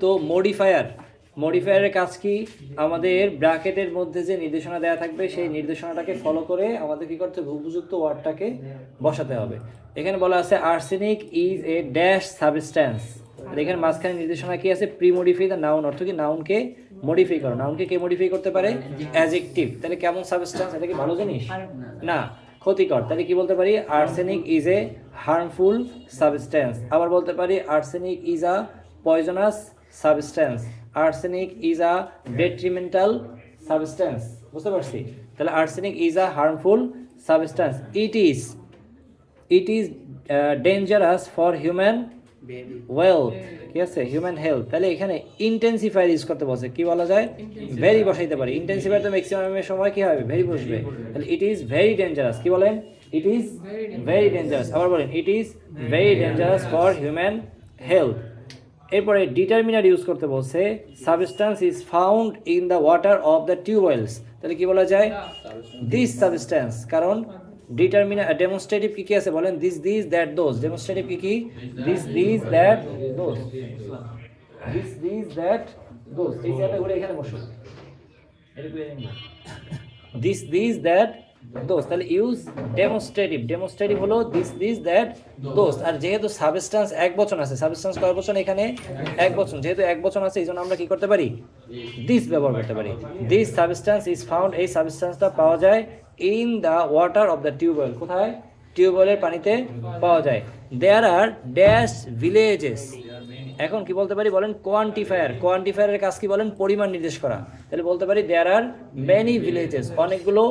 তো মডিফায়ারের কাজ কি? আমাদের ব্র্যাকেটের মধ্যে যে নির্দেশনা দেওয়া থাকবে সেই নির্দেশনাটাকে ফলো করে আমাদের কি করতে হবে? উপযুক্ত ওয়ার্ডটাকে বসাতে হবে। এখানে বলা আছে arsenic is a dash substance. এখানে মাঝখানে নির্দেশনা কি আছে? প্রি মডিফাই দ্য নাউন, অর্থ কি নাউনকে মডিফাই করো। নাউনকে কে মডিফাই করতে পারে? অ্যাডজেক্টিভ। তাহলে কেমন সাবস্ট্যান্স? এটা কি ভালো জিনিস? না, ক্ষতিকর। তাহলে কি বলতে পারি? Arsenic is a harmful substance. আবার বলতে পারি arsenic is a poisonous substance. Arsenic is a detrimental substance. বুঝতে পারছি? তাহলে arsenic is a harmful substance. It is dangerous for human wealth. ঠিক আছে, হিউম্যান হেলথ। তাহলে এখানে ইন্টেন্সিফায়ার ইউজ করতে বলছে, কি বলা যায়? ভেরি বসাইতে পারি। ইন্টেন্সিফায়ার তো ম্যাক্সিমামের সময় কি হবে? ভেরি বসবে। তাহলে ইট ইজ ভেরি ডেঞ্জারাস। কি বলেন? It is very dangerous. আবার বলেন it is very dangerous for human health. এরপরে ডিটারমিনার ইউজ করতে বলছে, substance is found in the water of the tubewells. তাহলে কি বলা যায়? This substance. কারণ ডিটারমিনার ডেমনস্ট্রেটিভ কি কি আছে বলেন? This that those. ডেমনস্ট্রেটিভ কি কি? This that those. This that those. এই জায়গাটা ঘুরে এখানে বসো। This that those. তাহলে ইউজ ডেমনস্ট্রেটিভ হলো দিস দ্যাট দোজ। আর যেহেতু সাবস্ট্যান্স এক বচন আছে, সাবস্ট্যান্স কয় বচন? এখানে এক বচন। যেহেতু এক বচন আছে এই জন্য আমরা কি করতে পারি? দিস ব্যবহার করতে পারি। This substance is found. এই সাবস্ট্যান্সটা পাওয়া যায় in the water of the tubewell. কোথায়? টিউবওয়েলের পানিতে পাওয়া যায়। There are dash villages. এখন কি বলতে পারি বলেন? কোয়ান্টিফায়ারের কাজ কি বলেন? পরিমাণ নির্দেশ করা। তাহলে বলতে পারি দেয়ার আর মেনি ভিলেজেস। অনেকগুলো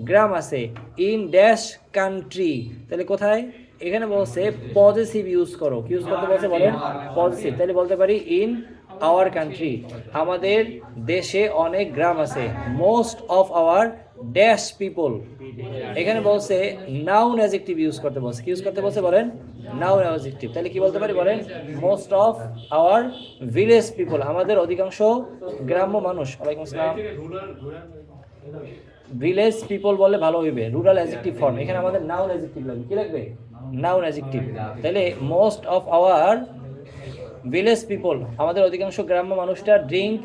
গ্রাম আছে। In dash country. তাহলে কোথায়? এখানে বলছে পজিটিভ ইউজ করো। কি ইউজ করতে বলছে বলেন? পজিটিভ। তাহলে বলতে পারি ইন আওয়ার কান্ট্রি। আমাদের দেশে অনেক গ্রাম আছে। Most of hour dash people. এখানে বলছে নাউন অ্যাডজেক্টিভ ইউজ করতে বলছে। কি ইউজ করতে বলছে বলেন? Noun adjective. তাহলে কি বলতে পারি বলেন? Most of our village people. আমাদের অধিকাংশ গ্রাম্য মানুষ। ওয়ালাইকুম আসসালাম। ভিলেজ পিপল বলে ভালো হইবে। Rural adjective form. এখানে আমাদের নাউন অ্যাডজেক্টিভ লাগবে। কি লাগবে? Noun adjective. তাহলে most of our village people, আমাদের অধিকাংশ গ্রাম্য মানুষটা ড্রিঙ্ক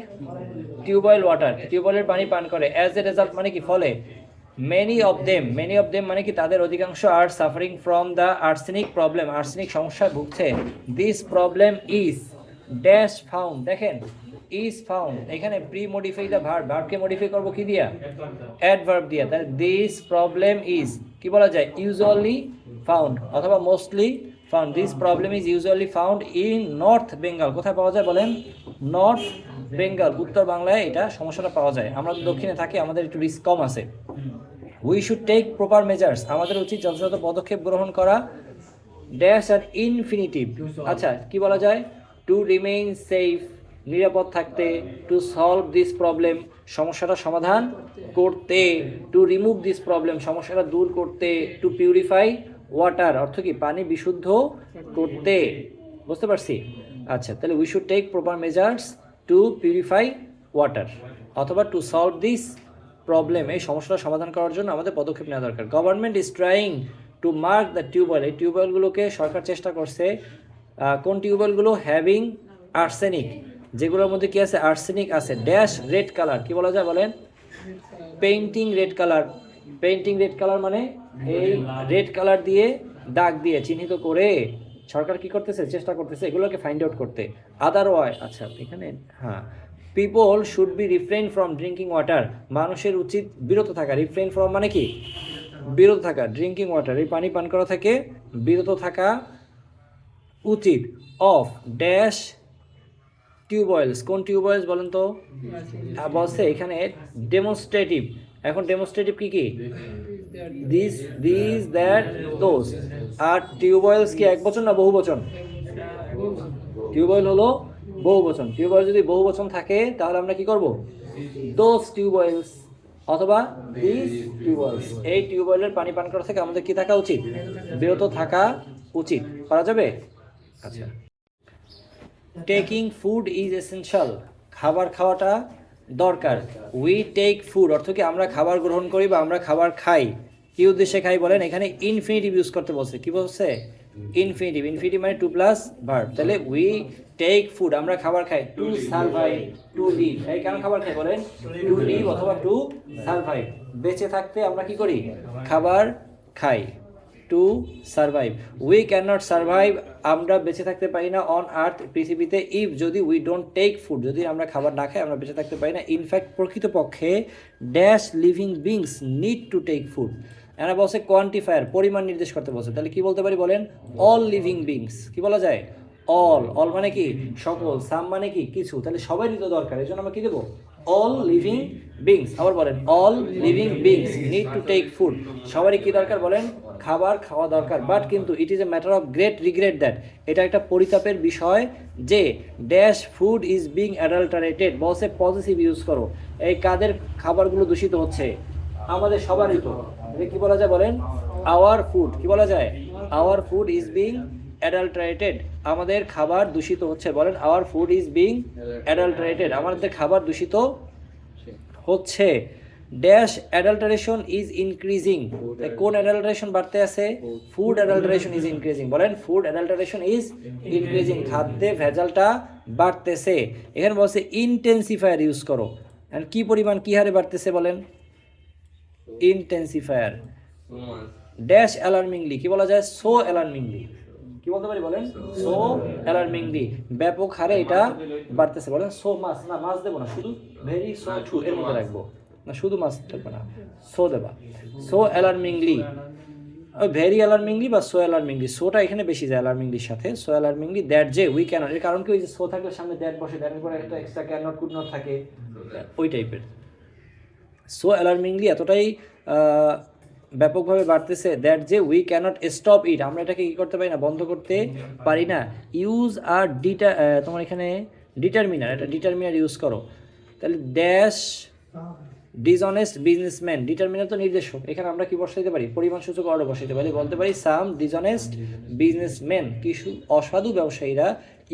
টিউবওয়েল ওয়াটার। টিউবওয়েলের পানি পান করে। অ্যাজ এ রেজাল্ট মানে কি? ফলে। মেনি অফ দেম মানে কি? তাদের অধিকাংশ are suffering from the arsenic problem. Arsenic সমস্যায় ভুগছে। This problem is dash found. দেখেন ইজ ফাউন্ড, এখানে প্রি মডিফাই দ্য ভার্বকে মডিফাই করবো কি দিয়া? অ্যাডভার্ব দিয়া। তাহলে দিস প্রবলেম ইজ কি বলা যায়? ইউজুয়ালি ফাউন্ড অথবা mostly found. This problem is usually found in north Bengal. কোথায় পাওয়া যায় বলেন? নর্থ বেঙ্গল, উত্তর বাংলায় এটা সমস্যাটা পাওয়া যায়। আমরা তো দক্ষিণে থাকি, আমাদের একটু রিস্ক কম আছে। We should take proper measures. আমাদের উচিত যথাযথ পদক্ষেপ গ্রহণ করা। ড্যাশ আর ইনফিনিটিভ। আচ্ছা, কি বলা যায়? টু রিমেইন সেফ, নিরাপদ থাকতে। টু সলভ দিস প্রবলেম, সমস্যাটা সমাধান করতে। টু রিমুভ দিস প্রবলেম, সমস্যাটা দূর করতে। টু পিউরিফাই ওয়াটার, অর্থ কি? পানি বিশুদ্ধ করতে। বুঝতে পারছি? আচ্ছা, তাহলে we should take proper measures to purify water অথবা টু সলভ দিস প্রবলেম, এই সমস্যাটা সমাধান করার জন্য আমাদের পদক্ষেপ নেওয়া দরকার। Government is trying to mark the tubewell. এই টিউবওয়েলগুলোকে সরকার চেষ্টা করছে। কোন টিউবওয়েলগুলো? হ্যাভিং আর্সেনিক, যেগুলোর মধ্যে কি আছে? আর্সেনিক আছে। Dash red colour. কি বলা যায় বলেন? Painting red colour. Painting red colour মানে এই রেড কালার দিয়ে দাগ দিয়ে চিহ্নিত করে সরকার কি করতেছে? চেষ্টা করতেছে এগুলোকে ফাইন্ড আউট করতে। আদারওয়াইজ, আচ্ছা এখানে হ্যাঁ, people should be refrain from drinking water. মানুষের উচিত বিরত থাকা। রিফ্রেইন ফ্রম মানে কি? বিরত থাকা। ড্রিঙ্কিং ওয়াটার, এই পানি পান করা থেকে বিরত থাকা উচিত। Of dash tubewells. কোন টিউবওয়েলস বলেন তো? বলছে এখানে ডেমনস্ট্রেটিভ। এখন ডেমনস্ট্রেটিভ কি কি? This that those. আর টিউবওয়েলস কি এক বচন না বহু বচন? টিউবওয়েল হলো বহু বচন। টিউবওয়েল যদি বহু বচন থাকে তাহলে আমরা কি করব? দোজ টিউবওয়েলস অথবা দিস টিউবওয়েলস। এই টিউবওয়েলের পানি পান করা থেকে আমাদের কি থাকা উচিত? বিরত থাকা উচিত। পারা যাবে? আচ্ছা, টেকিং ফুড ইজ এসেনশিয়াল। খাবার খাওয়াটা দরকার। উই টেক ফুড, অর্থ কি? আমরা খাবার গ্রহণ করি বা আমরা খাবার খাই। কি উদ্দেশ্যে খাই বলেন? এখানে ইনফিনিটিভ ইউজ করতে বলছে। কি বলছে? ইনফিনিটিভ, ইনফিনিটিভ মানে টু প্লাস ভার্ব। তাহলে উই টেক ফুড, আমরা খাবার খাই, টু সার্ভাইভ, টু লিভ। এই কেন খাবার খাই বলেন? টু লিভ অথবা টু সার্ভাইভ। বেঁচে থাকতে আমরা কি করি? খাবার খাই, to survive. We can not survive, আমরা বেঁচে থাকতে পারি না অন আর্থ, পৃথিবীতে, ইফ যদি উই ডোন্ট টেক ফুড, যদি আমরা খাবার না খাই আমরা বেঁচে থাকতে পারি না। ইনফ্যাক্ট প্রকৃতপক্ষে dash living beings need to take food. এরা বলছে কোয়ান্টিফায়ার, পরিমাণ নির্দেশ করতে বলছে। তাহলে কি বলতে পারি বলেন? All living beings. কি বলা যায়? অল। অল মানে কি? সকল। সাম মানে কি? কিছু। তাহলে সবারই তো দরকার, এই জন্য আমরা কি দেবো? All living beings. আবার বলেন, all living beings need to take food. সবারই কি দরকার বলেন? খাবার খাওয়া দরকার। বাট কিন্তু it is a matter of great regret that, এটা একটা পরিতাপের বিষয় যে dash food is being adulterated. বলছে পজিটিভ ইউজ করো। এই কাদের খাবারগুলো দূষিত হচ্ছে? আমাদের সবারই তো। কি বলা যায় বলেন? Our food. কি বলা যায়? Our food is being adulterated. আমাদের খাবার দূষিত হচ্ছে। বলেন, our food is being adulterated. আমাদের খাবার দূষিত হচ্ছে। Dash adulteration is increasing. কোন অ্যাডাল্টারেশন বাড়তে আছে? Food adulteration is increasing. বলেন, ফুড অ্যাডাল্টারেশন ইজ ইনক্রিজিং। খাদ্যে ভেজালটা বাড়তেছে। এখানে বলছে ইনটেন্সিফায়ার ইউজ করো। এন্ড কি পরিমাণ, কি হারে বাড়তেছে বলেন? ইনটেন্সিফায়ার। Dash alarmingly. কি বলা যায়? So alarmingly. কি বলতে পারি বলেন? সো অ্যালার্মিংলি, ব্যাপক হারে এটা বাড়তেছে। বলেন সো মাস, না মাস দেবো না, শুধু ভেরি সো টু এর মধ্যে রাখবো না, শুধু মাস থাকবে না, সো দেবা। সো অ্যালার্মিংলি, ভেরি অ্যালার্মিংলি বা সো অ্যালার্মিংলি। সোটা এখানে বেশি যায় অ্যালার্মিংলির সাথে। সো অ্যালার্মিংলি দ্যাট যে উই ক্যানট, এর কারণ কি? ওই যে সো থাকলে সামনে দ্যাট বসে, দ্যাটের পরে একটা extra can not, could not থাকে, ওই টাইপের। সো অ্যালার্মিংলি এতটাই ব্যাপকভাবে বাড়তেছে দ্যাট যে উই ক্যানট স্টপ ইট, আমরা এটাকে কী করতে পারি না? বন্ধ করতে পারি না। ইউজ আর তোমার এখানে ডিটারমিনার, এটা ডিটারমিনার ইউজ করো। তাহলে ড্যাশ ডিসঅনেস্ট বিজনেসম্যান, ডিটারমিনার তো নির্দেশক, এখানে আমরা কি বসাইতে পারি? পরিমাণ সূচক অর্ডার বসাইতে পারি। বলতে পারি সাম ডিসঅনেস্ট বিজনেসম্যান, কিছু অসাধু ব্যবসায়ীরা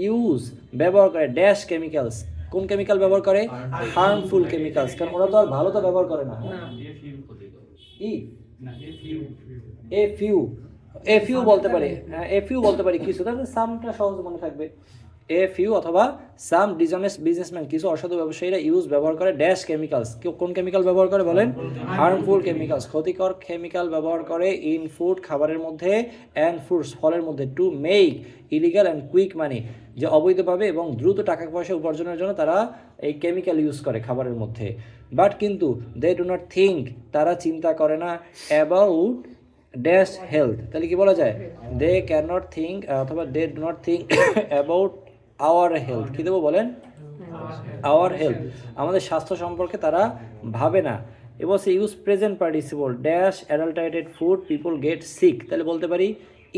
ইউজ ব্যবহার করে ড্যাশ কেমিক্যালস। কোন কেমিক্যাল ব্যবহার করে? Harmful chemicals. কারণ ওরা তো আর ভালো তো ব্যবহার করে না। এ ফিউ বলতে পারি, এ ফিউ বলতে পারি কিছু, তাহলে সামটা সহজ মনে থাকবে। এ ফিউ অথবা সাম ডিসঅনেস্ট বিজনেসম্যান, কিছু অসাধু ব্যবসায়ীরা ইউজ ব্যবহার করে ড্যাশ কেমিক্যালস। কোন কেমিক্যাল ব্যবহার করে বলেন? হার্মফুল কেমিক্যালস, ক্ষতিকর কেমিক্যাল ব্যবহার করে ইন ফুড, খাবারের মধ্যে, অ্যান্ড ফ্রুটস, ফলের মধ্যে, to make illegal and quick money, যে অবৈধভাবে এবং দ্রুত টাকা পয়সা উপার্জনের জন্য তারা এই কেমিক্যাল ইউজ করে খাবারের মধ্যে। বাট কিন্তু দে ডু নট থিঙ্ক, তারা চিন্তা করে না অ্যাবাউট ড্যাশ হেলথ। তাহলে কি বলা যায়? দে ক্যান নট থিঙ্ক অথবা they do not think about our health. কী দেবো বলেন? আওয়ার হেলথ, আমাদের স্বাস্থ্য সম্পর্কে তারা ভাবে না। এবং সে use present participle, dash adulterated food people get sick. তাহলে বলতে পারি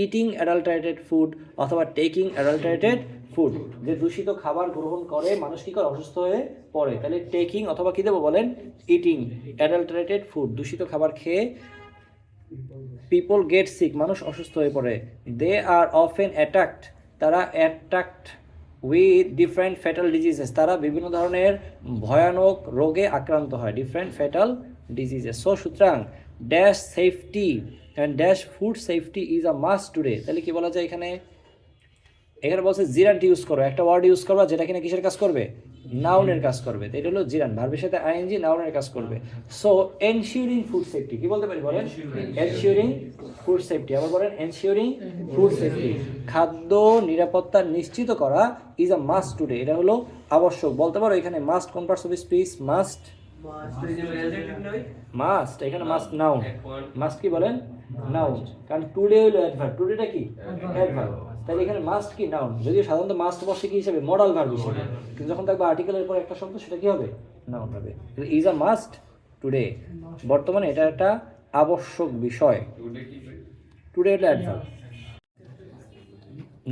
ইটিং অ্যাডাল্টারেটেড ফুড অথবা টেকিং অ্যাডাল্টারেটেড ফুড, যে দূষিত খাবার গ্রহণ করে মানুষ কী করে? অসুস্থ হয়ে পড়ে। তাহলে টেকিং অথবা কী দেবো বলেন? ইটিং অ্যাডাল্টারেটেড ফুড, দূষিত খাবার খেয়ে পিপল গেট সিক, মানুষ অসুস্থ হয়ে পড়ে। দে আর অফেন অ্যাটাকড, তারা attract with different fatal diseases, তারা বিভিন্ন ধরনের ভয়ানক রোগে আক্রান্ত হয়, ডিফারেন্ট ফ্যাটাল ডিজিজেস। সো সুতরাং dash safety and dash food safety is a must today. তাহলে কি বলা যায় এখানে? এখানে বলছে জিরান্ট ইউজ করো, একটা ওয়ার্ড ইউজ করবা যেটা কিনা কিসের কাজ করবে? নাউনের কাজ করবে। তো এটা হলো জিরান, ভার্বের সাথে আইএনজি, নাউনের কাজ করবে। সো এনশিওরিং ফুড সেফটি, কি বলতে পারি বলেন? Ensuring food safety. আবার বলেন এনশিওরিং ফুড সেফটি, খাদ্য নিরাপত্তা নিশ্চিত করা ইজ আ মাস্ট টুডে, এটা হলো আবশ্যক। বলতে পারো এখানে মাস্ট কোন parts of speech? Must, must, এখানে মাস্ট নাউন। মাস্ট কি বলেন? নাউন, কারণ টুডে হলো অ্যাডভার্ব, টুডেটা কি? অ্যাডভার্ব। তাহলে এখানে মাস্ট কি? নাউন। যদিও সাধারণত মাস্ট বসে কি হিসাবে? মডাল ভার্ব হিসেবে, কিন্তু যখন থাকবে আর্টিকেলের পর একটা শব্দ, সেটা কি হবে? নাউন হবে। ইজ আ মাস্ট টুডে, বর্তমানে এটা একটা আবশ্যক বিষয়। টুডে হলো অ্যাডভার্ব।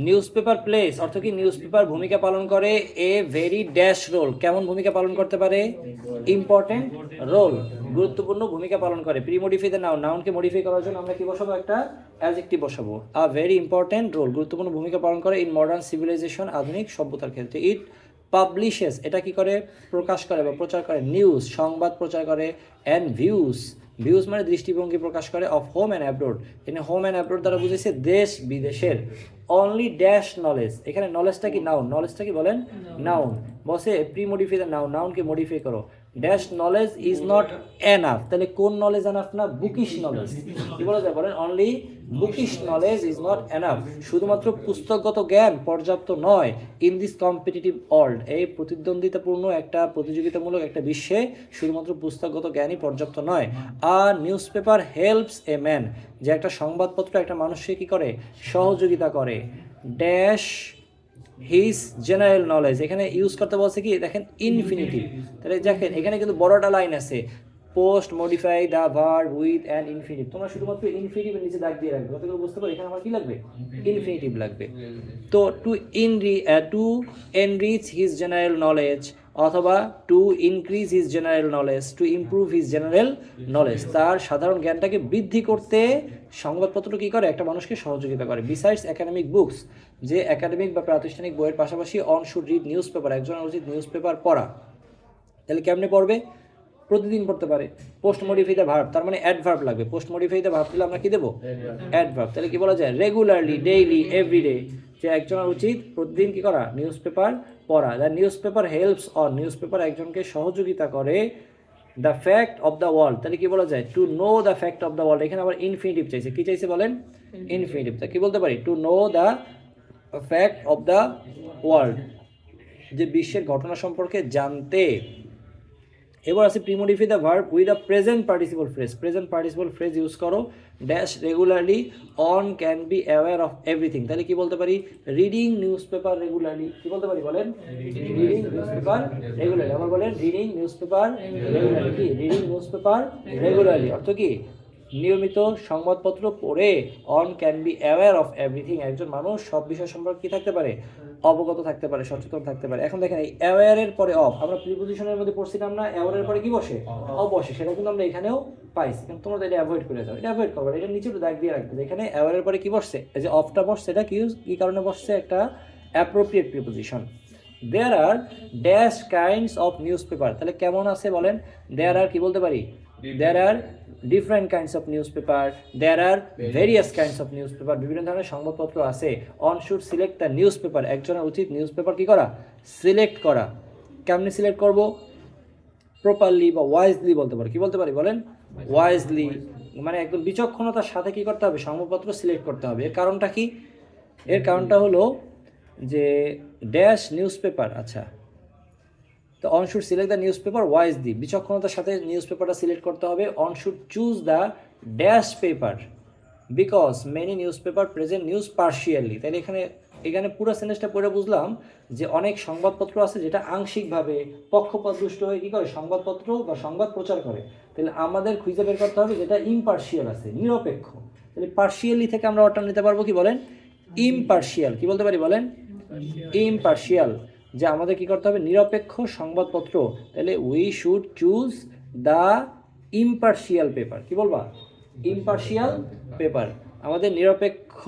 নিউজ পেপার প্লেস অর্থ কি? নিউজ পেপার ভূমিকা পালন করে এ ভেরি ড্যাশ রোল, কেমন ভূমিকা পালন করতে পারে? ইম্পর্টেন্ট রোল, গুরুত্বপূর্ণ ভূমিকা পালন করে। প্রিমোডিফাই দ্য নাউন, নাউনকে মডিফাই করার জন্য আমরা কি বসাবো? একটা অ্যাডজেক্টিভ বসাবো। আ ভেরি ইম্পর্টেন্ট রোল, গুরুত্বপূর্ণ ভূমিকা পালন করে ইন মডার্ন সিভিলাইজেশন, আধুনিক সভ্যতার ক্ষেত্রে। ইট পাবলিশেস, এটা কি করে? প্রকাশ করে বা প্রচার করে। নিউজ, সংবাদ প্রচার করে। অ্যান্ড ভিউজ, ভিউজ মানে দৃষ্টিভঙ্গি প্রকাশ করে, অফ হোম অ্যান্ড অ্যাব্রোড, এখানে হোম অ্যান্ড অ্যাব্রোড দ্বারা বুঝেছে দেশ বিদেশের। অনলি ড্যাশ নলেজ, এখানে নলেজটা কি নাউন, নলেজটা কি বলেন নাউন, বসে প্রি মডিফাই দ্য নাউন, নাউনকে মডিফাই করো। Dash knowledge is not enough, তাহলে কোন নলেজ এনাফ না, বুকিশ নলেজ, কি বলা যায় বলেন, only bookish knowledge is not enough, শুধুমাত্র পুস্তকগত জ্ঞান পর্যাপ্ত নয়, ইন দিস কম্পিটিটিভ ওয়ার্ল্ড, এই প্রতিদ্বন্দ্বিতাপূর্ণ একটা প্রতিযোগিতামূলক একটা বিশ্বে শুধুমাত্র পুস্তকগত জ্ঞানই পর্যাপ্ত নয়। আর newspaper helps a man, যে একটা সংবাদপত্র একটা মানুষকে কি করে, সহযোগিতা করে। ড্যাশ হিজ জেনারেল নলেজ, এখানে ইউজ করতে বলছে কি দেখেন ইনফিনিটিভ, তাহলে দেখেন এখানে কিন্তু বড়টা লাইন আছে, post modify the verb with an infinitive, তোমরা শুধুমাত্র ইনফিনিটিভের নিচে দাগ দিয়ে রাখবে, কতগুলো বুঝতে পারো, এখানে আমার কি লাগবে, ইনফিনিটিভ লাগবে। তো to enrich his general knowledge, অথবা to increase his general knowledge, to improve his general knowledge, তার সাধারণ জ্ঞানটাকে বৃদ্ধি করতে সংবাদপত্র কী করে, একটা মানুষকে সহযোগিতা করে। বিসাইডস একাডেমিক বুকস, যে একাডেমিক বা প্রাতিষ্ঠানিক বইয়ের পাশাপাশি one should read news paper, একজনের উচিত নিউজ পেপার পড়া। তাহলে কেমনে পড়বে, প্রতিদিন পড়তে পারে। পোস্ট মডিফাই দ্য ভার্ব, তার মানে অ্যাডভার্ব লাগবে, পোস্ট মডিফাই দ্য ভার্ব দিলে আমরা কি দেবো, অ্যাডভার্ব। তাহলে কি বলা যায়, রেগুলারলি, ডেইলি, এভরিডে, যে একজনের উচিত প্রতিদিন কি করা, নিউজ পেপার পড়া। The newspaper helps on, news paper একজনকে সহযোগিতা করে। The fact of the world, তাহলে কি বলা যায়, two know the fact of the world, এখানে আবার ইনফিনিটিভ চাইছে, কি চাইছে বলেন, ইনফিনিটিভ। তা কি বলতে পারি, to know the fact of the world, যে বিশ্বের ঘটনা সম্পর্কে জানতে। এবার আছে premodify the verb with the present participle phrase, present participle phrase use করো। Dash regularly one can be aware of everything, তাহলে কি বলতে পারি, রিডিং নিউজ পেপার রেগুলারলি, কি বলতে পারি বলেন, রিডিং নিউজ পেপার রেগুলারলি, আমার বলেন রিডিং নিউজ পেপার রেগুলারলি, কি রিডিং নিউজ পেপার রেগুলারলি অর্থ কি, নিয়মিত সংবাদপত্র পড়ে। On can be aware of everything, একজন মানুষ সব বিষয় সম্পর্কে কি থাকতে পারে, অবগত থাকতে পারে, সচেতন থাকতে পারে। এখন দেখেন এই অ্যাওয়্যারের পরে অফ, আমরা প্রিপোজিশনের মধ্যে পড়ছিলাম না, অ্যাওয়ারের পরে কি বসে, অফ বসে, সেটা কিন্তু আমরা এখানেও পাইছি, কিন্তু তোমরা এটা অ্যাভয়েড করে যাও, এটা অ্যাভয়েড করবে, এটা নিচে একটু দাগ দিয়ে রাখবে, এখানে অ্যাওয়ারের পরে কি বসছে, এই যে অফটা বসছে, এটা কি কারণে বসছে, একটা appropriate preposition. There are dash kinds of newspaper, তাহলে কেমন আছে বলেন, দেয়ার আর কি বলতে পারি, there are different kinds of newspaper, there are various kinds of newspaper, বিভিন্ন ধরনের সংবাদপত্র আছে। One should select the newspaper, একজনের উচিত নিউজ পেপার কী করা, সিলেক্ট করা। কেমনি সিলেক্ট করব, প্রপারলি বা ওয়াইজলি বলতে পারি, কি বলতে পারি বলেন, ওয়াইজলি, মানে একদম বিচক্ষণতার সাথে কি করতে হবে, সংবাদপত্র সিলেক্ট করতে হবে। এর কারণটা কি, এর কারণটা হলো যে ড্যাশ নিউজ পেপার, আচ্ছা, তো one should select the newspaper wisely, বিচক্ষণতার সাথে নিউজ পেপারটা সিলেক্ট করতে হবে। One should choose the dash paper because many newspaper present news partially, তাহলে এখানে পুরো সেন্টেন্সটা পড়ে বুঝলাম যে অনেক সংবাদপত্র আছে যেটা আংশিকভাবে পক্ষপাতদুষ্ট হয়ে কী করে, সংবাদপত্র বা সংবাদ প্রচার করে। তাহলে আমাদের খুঁজে বের করতে হবে যেটা ইমপার্শিয়াল আছে, নিরপেক্ষ। তাহলে পার্শিয়ালি থেকে আমরা অর্ডার নিতে পারবো কি বলেন, ইমপার্শিয়াল, কি বলতে পারি বলেন, ইমপার্শিয়াল, যে আমাদের কি করতে হবে, নিরপেক্ষ সংবাদপত্র। তাহলে we should choose the impartial paper, কি বলবা, ইমপার্শিয়াল পেপার, আমাদের নিরপেক্ষ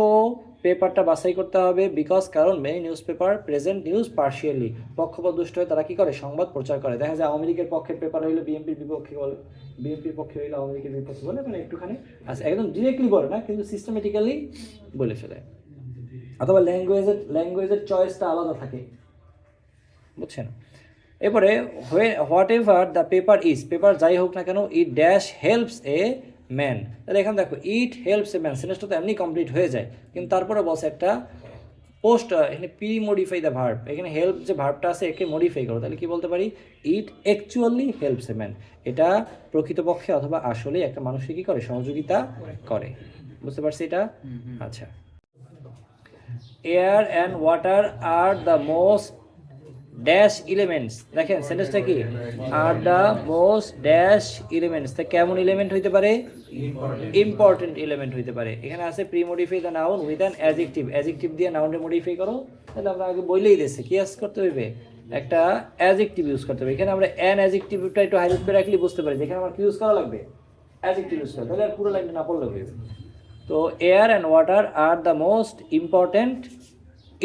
পেপারটা বাছাই করতে হবে। বিকজ কারণ many newspaper present news partially, পক্ষপাতদুষ্ট হয়ে তারা কি করে, সংবাদ প্রচার করে। দেখা যায় আওয়ামী লীগের পক্ষের পেপার হইলে বিএনপির বিপক্ষে বলে, বিএনপির পক্ষে হইলে আওয়ামী লীগের বিপক্ষে বলে, মানে একটুখানি আচ্ছা একদম ডিরেক্টলি বলে না, কিন্তু সিস্টেমেটিক্যালি বলে ফেলে। অথবা ল্যাঙ্গুয়েজের চয়েসটা আলাদা থাকে, বুঝছেন। এরপরে what ever the paper is, paper যাই হোক না কেন, it dash helps a man, তাহলে এখানে দেখো ইট হেল্পস এ ম্যান, সেন্টেন্সটা তো এমনি কমপ্লিট হয়ে যায়, কিন্তু তারপরে বলছে একটা পোস্ট, এখানে প্রি মডিফাই দ্য ভার্ব, এখানে হেল্প যে ভার্বটা আছে একে মডিফাই করো, তাহলে কি বলতে পারি, it actually helps a man, এটা প্রকৃতপক্ষে অথবা আসলেই একটা মানুষকে কি করে, সহযোগিতা করে। বুঝতে পারছি এটা, আচ্ছা। Air and water are the most dash elements, দেখেন সেন্টেন্সটা কি, আর দ্য মোস্ট ড্যাশ এলিমেন্টস, তা কেমন এলিমেন্ট হইতে পারে, ইম্পর্টেন্ট এলিমেন্ট হইতে পারে। এখানে আছে pre modify the noun with an adjective, adjective দিয়ে নাউনটা মডিফাই করো, তাহলে আমরা আগে বইলেই দিয়েছে কি ইউজ করতে হইবে, একটা অ্যাডজেক্টিভ ইউজ করতে হবে। এখানে আমরা অ্যান অ্যাডজেক্টিভটা একটু হাইলাইট করে রাখলে বুঝতে পারি যেখানে আমার কি ইউজ করা লাগবে, অ্যাডজেক্টিভ ইউজ করা, তাহলে আর পুরো লাইনটা না পড়লে হইবে। তো air and water are the most important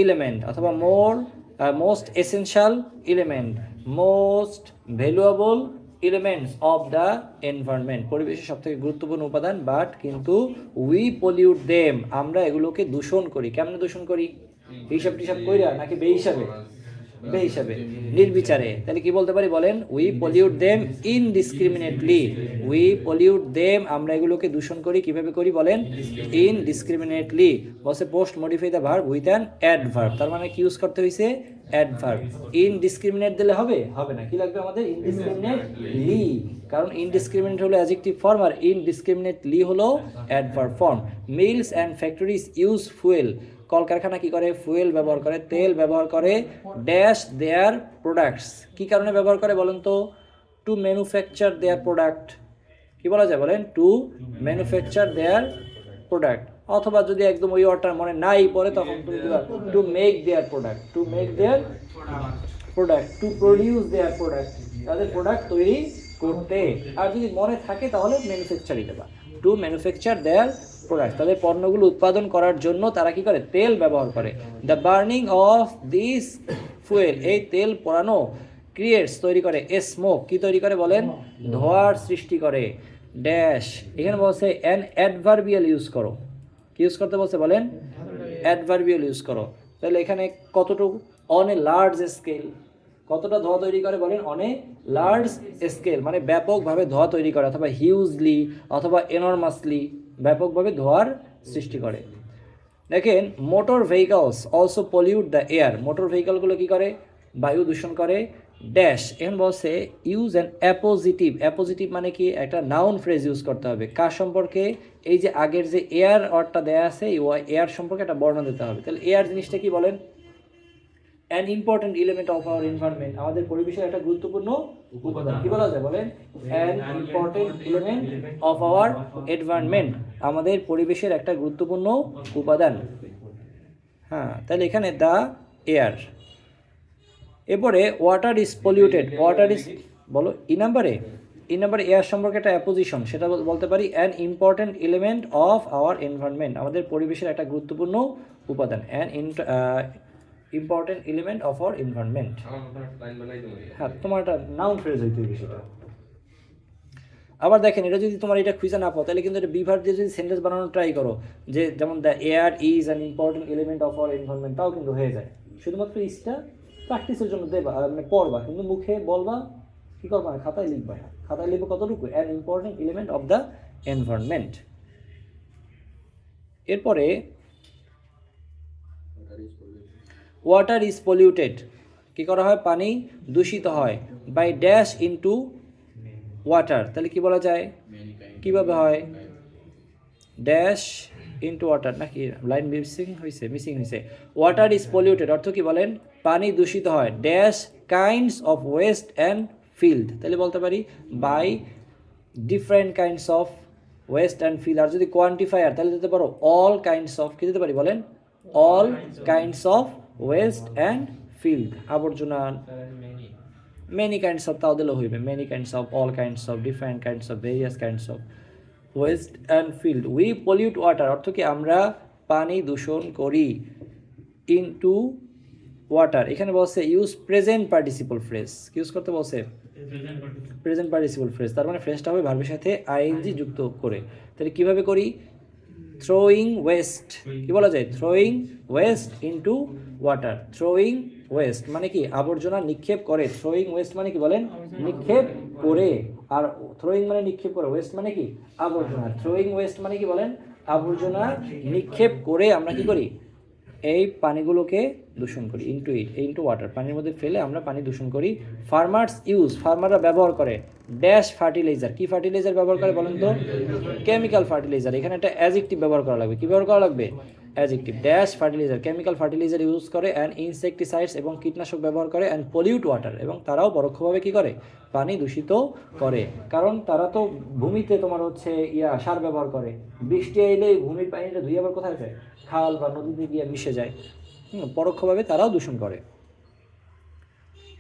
element, অথবা most essential element, most valuable elements of the environment, পরিবেশের সবথেকে গুরুত্বপূর্ণ উপাদান, বাট কিন্তু উই পলিউট দেম, আমরা এগুলোকে দূষণ করি। কেমনে দূষণ করি? হিসাব টিসাব কইরা নাকি বেহিসাবে? বেহিসাবে, নির্বিচারে। তাহলে কি বলতে পারি বলেন? We pollute them indiscriminately. We pollute them, আমরা এগুলোকে দূষণ করি। কিভাবে করি বলেন? ইনডিসক্রিমিনেটলি। বসে post modify the verb with an adverb, তার মানে কি ইউজ করতে হয়েছে? অ্যাডভার্ব। ইনডিসক্রিমিনেট দিলে হবে? হবে না। কি লাগবে আমাদের? ইনডিসক্রিমিনেটলি, কারণ ইনডিসক্রিমিনেট হলো অ্যাডজেক্টিভ ফর্ম আর ইনডিসক্রিমিনেটলি হলো adverb form. Mills and factories use fuel, কলকারখানা কি করে? ফুয়েল ব্যবহার করে, তেল ব্যবহার করে। ড্যাশ দেয়ার প্রোডাক্টস, কি কারণে ব্যবহার করে বলেন তো? টু ম্যানুফ্যাকচার দেয়ার প্রোডাক্ট। কি বলা যায় বলেন? টু ম্যানুফ্যাকচার দেয়ার প্রোডাক্ট। অথবা যদি একদম ওই ওয়ার্ডটার মনে নাই পড়ে, তখন তুমি দিবা to make their product, to make their product, to produce there product, তাদের প্রোডাক্ট তৈরি করতে। আর যদি মনে থাকে তাহলে ম্যানুফ্যাকচারই দেবা, টু ম্যানুফ্যাকচার দেয়ার প্রোডাক্ট, তাদের পণ্যগুলো উৎপাদন করার জন্য তারা কি করে? তেল ব্যবহার করে। The burning of this fuel, এই তেল পোড়ানো, ক্রিয়েটস তৈরি করে, এ স্মোক, কি তৈরি করে বলেন? ধোঁয়ার সৃষ্টি করে। ড্যাশ, এখানে বলছে অ্যান অ্যাডভার্বিয়াল ইউজ করো। কি ইউজ করতে বলছে বলেন? অ্যাডভার্বিয়াল ইউজ করো। তাহলে এখানে কতটুকু? অন এ লার্জ স্কেল, কতটা ধোঁয়া তৈরি করে বলেন? অন এ লার্জ স্কেল, মানে ব্যাপকভাবে ধোঁয়া তৈরি করে, অথবা হিউজলি অথবা এনরমাসলি, ব্যাপকভাবে ধোঁয়ার সৃষ্টি করে। দেখেন, motor vehicles also pollute the air, motor ভেহিকলগুলো কি করে? বায়ু দূষণ করে। ড্যাশ, এখন বলছে ইউজ অ্যান অ্যাপোজিটিভ, অ্যাপোজিটিভ মানে কি? একটা নাউন ফ্রেজ ইউজ করতে হবে। কার সম্পর্কে? এই যে আগের যে এয়ার অর্ডটা দেয়া আছে, এয়ার সম্পর্কে একটা বর্ণনা দিতে হবে। তাহলে এয়ার জিনিসটা কি বলেন? An important element of our environment, আমাদের পরিবেশের একটা গুরুত্বপূর্ণ উপাদান। কি বলা যায় বলেন? An important element of our environment, আমাদের পরিবেশের একটা গুরুত্বপূর্ণ উপাদান। হ্যাঁ, তাহলে এখানে দ্য এয়ার। এরপরে water is polluted, water is, বলো ই নাম্বারে, এয়ার সম্পর্কে একটা অ্যাপোজিশন, সেটা বলতে পারি an important element of our environment, আমাদের পরিবেশের একটা গুরুত্বপূর্ণ উপাদান। An important element of our environment. হ্যাঁ, তোমার একটা নাউন ফ্রেজ হইতে হবে সেটা। আবার দেখেন, এটা যদি তোমার এটা খুঁজে না পাও, তাহলে কিন্তু এটা বিভার দিয়ে যদি সেন্টেন্স বানানোর ট্রাই করো, যে যেমন the air is an important element of our environment, তাও কিন্তু হয়ে যায়। শুধুমাত্র ইজটা প্র্যাকটিসের জন্য দেবা, মানে পড়বা, কিন্তু মুখে বলবা, কি করবা না, খাতায় লিখবা। খাতায় লিখবো কতটুকু? An important element of the environment. এরপরে ওয়াটার ইজ পলিউটেড, কি করা হয়? পানি দূষিত হয়। বাই ড্যাশ ইনটু ওয়াটার, তাহলে কি বলা যায়? কিভাবে হয়? ড্যাশ ইনটু ওয়াটার, নাকি লাইন মিসিং হয়েছে? ওয়াটার ইজ পলিউটেড অর্থ কি বলেন? পানি দূষিত হয়। Dash kinds of waste and filth, তাহলে বলতে পারি by different kinds of waste and filth. আর যদি কোয়ান্টিফায়ার, তাহলে দিতে পারো অল কাইন্ডস অফ, কি দিতে পারি বলেন? All kinds of waste and field, আবর্জনা। মেনি কাইন্ডস অফ তাও দিলেও হইবে। Many kinds of, all kinds of, different kinds of, various kinds of waste and field. We pollute water অর্থ কি? আমরা পানি দূষণ করি। ইনটু ওয়াটার, এখানে বলছে use present participle phrase, use করতে বলছে প্রেজেন্ট পার্টিসিপল ফ্রেজ, তার মানে ফ্রেজটা হবে ভার্বের সাথে আইএনজি যুক্ত করে। তাহলে কিভাবে করি? থ্রোয়িং ওয়েস্ট, কি বলা যায়? Throwing West into water. Throwing West মানে কি? আবর্জনা নিক্ষেপ করে। থ্রোয়িং ওয়েস্ট মানে কি বলেন? নিক্ষেপ করে। আর থ্রোয়িং মানে নিক্ষেপ করে, ওয়েস্ট মানে কি? আবর্জনা। থ্রোয়িং ওয়েস্ট মানে কি বলেন? আবর্জনা নিক্ষেপ করে আমরা কি করি? এই পানিগুলোকে দূষণ করি। ইনটু ওয়াটার, পানির মধ্যে ফেলে আমরা পানি দূষণ করি। ফার্মার্স ইউজ, ফার্মাররা ব্যবহার করে। ড্যাশ ফার্টিলাইজার, কি ফার্টিলাইজার ব্যবহার করে বলেন তো? Chemical fertiliser. এখানে একটা অ্যাডজেক্টিভ ব্যবহার করা লাগবে। কি ব্যবহার করা লাগবে? Adjective. Dash fertiliser, chemical fertiliser use করে। অ্যান্ড ইনসেকটিসাইডস, এবং কীটনাশক ব্যবহার করে। অ্যান্ড পলিউট ওয়াটার, এবং তারাও পরোক্ষভাবে কি করে? পানি দূষিত করে। কারণ তারা তো ভূমিতে তোমার হচ্ছে সার ব্যবহার করে। বৃষ্টি এলেই ভূমির পানিটা ধুয়ে আবার কোথায় যায়? খাল বা নদীতে গিয়ে মিশে যায়। পরোক্ষভাবে তারাও দূষণ করে।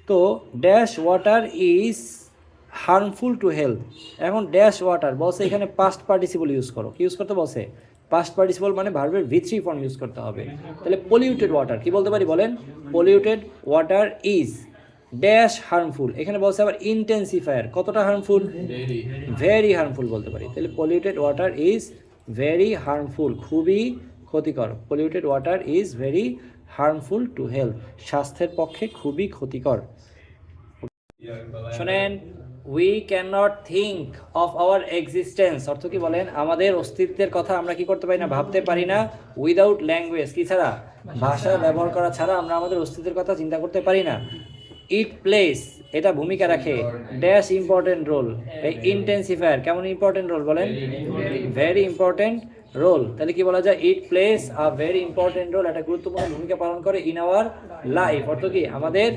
তো dash water is harmful to health. এখন ড্যাশ ওয়াটার বলছে, এখানে পাস্ট পার্টিসিপল ইউজ করো। কি ইউজ করতে বলছে? পাস্ট পার্টিসিপল মানে ভার্বের V3 ফর্ম ইউজ করতে হবে। তাহলে পলিউটেড ওয়াটার, কি বলতে পারি বলেন? Polluted water is dash harmful, এখানে বলছে আবার ইন্টেন্সিফায়ার, কতটা হার্মফুল, ভেরি হার্মফুল বলতে পারি। তাহলে polluted water is very harmful, খুবই ক্ষতিকর। Polluted water is very harmful to health, স্বাস্থ্যের পক্ষে খুবই ক্ষতিকর। শোনেন, we can not think of our existence, অর্থ কি বলেন, আমাদের অস্তিত্বের কথা আমরা কি করতে পারি না, ভাবতে পারি না, উইদাউট ল্যাঙ্গুয়েজ, কি ছাড়া, ভাষা ব্যবহার করা ছাড়া আমরা আমাদের অস্তিত্বের কথা চিন্তা করতে পারি না। ইট প্লেস, এটা ভূমিকা রাখে, ড্যাশ ইম্পর্টেন্ট রোল, এই ইন্টেন্সিফায়ার কেমন ইম্পর্টেন্ট রোল বলেন, ভেরি ইম্পর্টেন্ট রোল। তাহলে কি বলা যায়, it plays a very important role, একটা গুরুত্বপূর্ণ ভূমিকা পালন করে ইন আওয়ার লাইফ, অর্থ কি আমাদের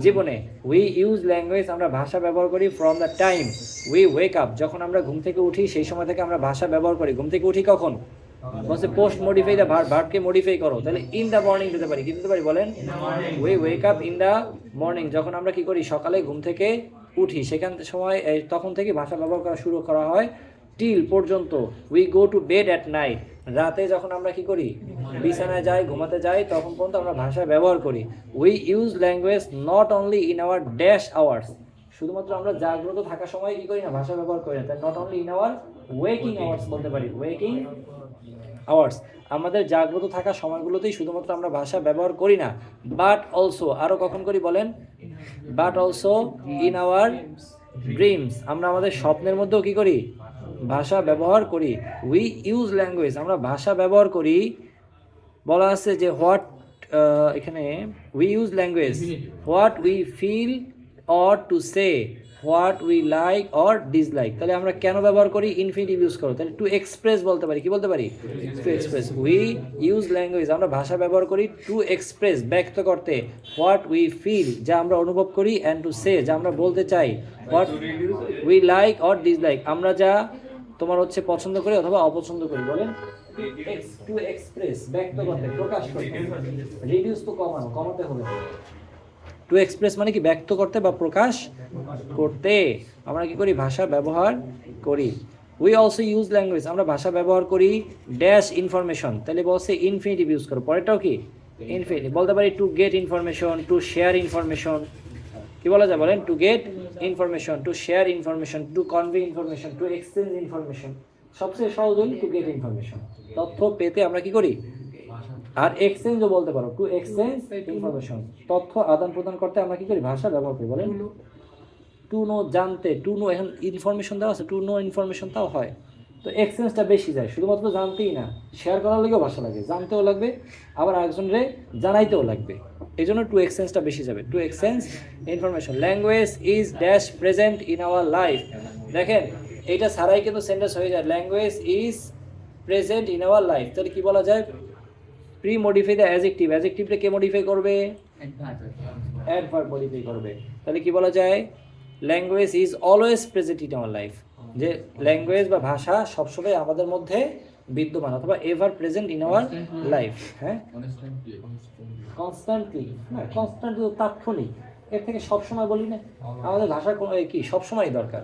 জীবনে। উই ইউজ ল্যাঙ্গুয়েজ, আমরা ভাষা ব্যবহার করি from the time we wake up, যখন আমরা ঘুম থেকে উঠি সেই সময় থেকে আমরা ভাষা ব্যবহার করি। ঘুম থেকে উঠি কখন, বলছে পোস্ট মডিফাই দ্য ভার্ব, ভার্বকে মডিফাই করো, তাহলে ইন দ্য মর্নিং দিতে পারি, কি দিতে পারি বলেন, we wake up in the morning, যখন আমরা কি করি সকালে ঘুম থেকে উঠি সেখান সময় তখন থেকে ভাষা ব্যবহার করা শুরু করা হয়, টিল পর্যন্ত। We go to bed at night, রাতে যখন আমরা কি করি বিছানায় যাই, ঘুমাতে যাই, তখন পর্যন্ত আমরা ভাষা ব্যবহার করি। We use language not only in our dash hours, শুধুমাত্র আমরা জাগ্রত থাকার সময় কি করি না, ভাষা ব্যবহার করি না, তাই not only in our waking hours বলতে পারি, ওয়েকিং আওয়ার্স, আমাদের জাগ্রত থাকা সময়গুলোতেই শুধুমাত্র আমরা ভাষা ব্যবহার করি না, বাট অলসো, আরও কখন করি বলেন, but also in our dreams, আমরা আমাদের স্বপ্নের মধ্যেও কি করি, ভাষা ব্যবহার করি। উই ইউজ ল্যাঙ্গুয়েজ, আমরা ভাষা ব্যবহার করি, বলা আছে যে হোয়াট, এখানে we use language what we feel or to say, what we like or dislike, তাহলে আমরা কেন ব্যবহার করি, ইনফিনিটিভ ইউজ করো, তাহলে টু এক্সপ্রেস বলতে পারি, কি বলতে পারি, to express. We use language, আমরা ভাষা ব্যবহার করি টু এক্সপ্রেস, ব্যক্ত করতে, হোয়াট উই ফিল, যা আমরা অনুভব করি, অ্যান্ড টু সে, যা আমরা বলতে চাই, what we like or dislike, আমরা যা তোমার হচ্ছে পছন্দ করি অথবা অপছন্দ করি, বলেন টু এক্সপ্রেস, ব্যক্ত করতে, প্রকাশ করতে, রিডিউস তো কমানো, কমাতে হবে, টু এক্সপ্রেস মানে কি ব্যক্ত করতে বা প্রকাশ করতে আমরা কি করি, ভাষা ব্যবহার করি। উই অলসো ইউজ ল্যাঙ্গুয়েজ, আমরা ভাষা ব্যবহার করি ড্যাশ ইনফরমেশন, তাহলে বলছে ইনফিনিটিভ ইউজ করো, পরেরটাও কি ইনফিনিটিভ, বলতে পারি to get information, to share information, কি বলা যায় বলেন, to get information, to share information, to convey information, two exchange information, সবচেয়ে সহজ হল টু গেট ইনফরমেশন, তথ্য পেতে আমরা কি করি, আর এক্সচেঞ্জও বলতে পারো, টু এক্সচেঞ্জ ইনফরমেশন, তথ্য আদান প্রদান করতে আমরা কি করি, ভাষা ব্যবহার করি, বলেন টু নো, জানতে, টু নো, এখন ইনফরমেশন দেওয়া আছে, টু নো ইনফরমেশন তাও হয়, তো এক্সচেঞ্জটা বেশি যায়, শুধুমাত্র জানতেই না, শেয়ার করার লাগেও ভাষা লাগে, জানতেও লাগবে, আবার আরেকজনরে জানাইতেও লাগবে, এই জন্য টু এক্সচেঞ্জটা বেশি যাবে, to exchange information. Language is dash present in our life, দেখেন এইটা ছাড়াই কিন্তু সেন্টেন্স হয়ে যায়, language is present in our life, তাহলে কি বলা যায়, প্রি মডিফাই দ্য অ্যাডজেক্টিভ, অ্যাডজেক্টিভটা কে মডিফাই করবে, অ্যাডভার্ব মডিফাই করবে, তাহলে কি বলা যায়, language is always present in our life, যে ল্যাঙ্গুয়েজ বা ভাষা সবসময় আমাদের মধ্যে বিদ্যমান, অথবা ever present in our life, হ্যাঁ কনস্ট্যান্টলি, হ্যাঁ কনস্ট্যান্টলি তাৎক্ষণিক, এর থেকে সবসময় বলি না, আমাদের ভাষার কোনো কি সবসময় দরকার,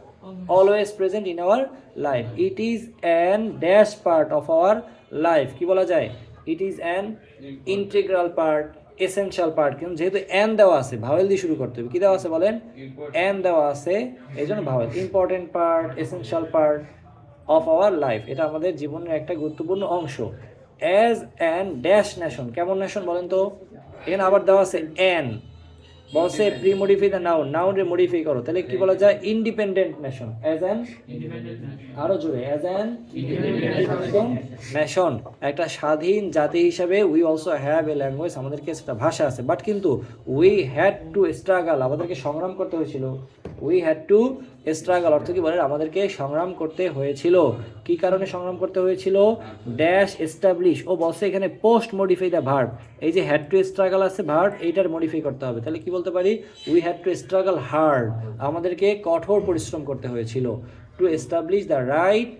always present in our life, it is an dash part of our life, কি বলা যায়, it is an integral part, essential part, কিন্তু যেহেতু অ্যান দেওয়া আছে ভাওয়েল দিয়ে শুরু করতে হবে, কী দেওয়া আছে বলেন, অ্যান দেওয়া আছে, এই জন্য vowel, important part, essential part of our life, এটা আমাদের জীবনের একটা গুরুত্বপূর্ণ অংশ। অ্যাজ অ্যান ড্যাশ নেশন, কেমন নেশন বলেন তো, এখানে আবার দেওয়া আছে অ্যান, বলছে প্রি মডিফাই দ্য নাউন, নাউনরে মডিফাই করো, তাহলে কি বলা যায়, ইন্ডিপেন্ডেন্ট নেশন, অ্যাজ অ্যান, আরো জোরে, অ্যাজ অ্যান ইন্ডিপেন্ডেন্ট নেশন, একটা স্বাধীন জাতি হিসাবে we also have a language, আমাদেরকে সেটা ভাষা আছে, বাট কিন্তু উই হ্যাড টু স্ট্রাগল, আমাদেরকে সংগ্রাম করতে হয়েছিল, উই হ্যাড টু স্ট্রাগল, অর্থ কি বলেন, আমাদেরকে সংগ্রাম করতে হয়েছিল, কি কারণে সংগ্রাম করতে হয়েছিল, ড্যাশ এস্টাবলিশ, ও বলছে এখানে পোস্ট মডিফাই দ্য ভার্ব, এই যে হ্যাড টু স্ট্রাগল আছে ভার্ব, এইটার মডিফাই করতে হবে, তাহলে কি বলতে পারি, we had to struggle hard, আমাদেরকে কঠোর পরিশ্রম করতে হয়েছিল, টু এস্টাবলিশ দ্য রাইট,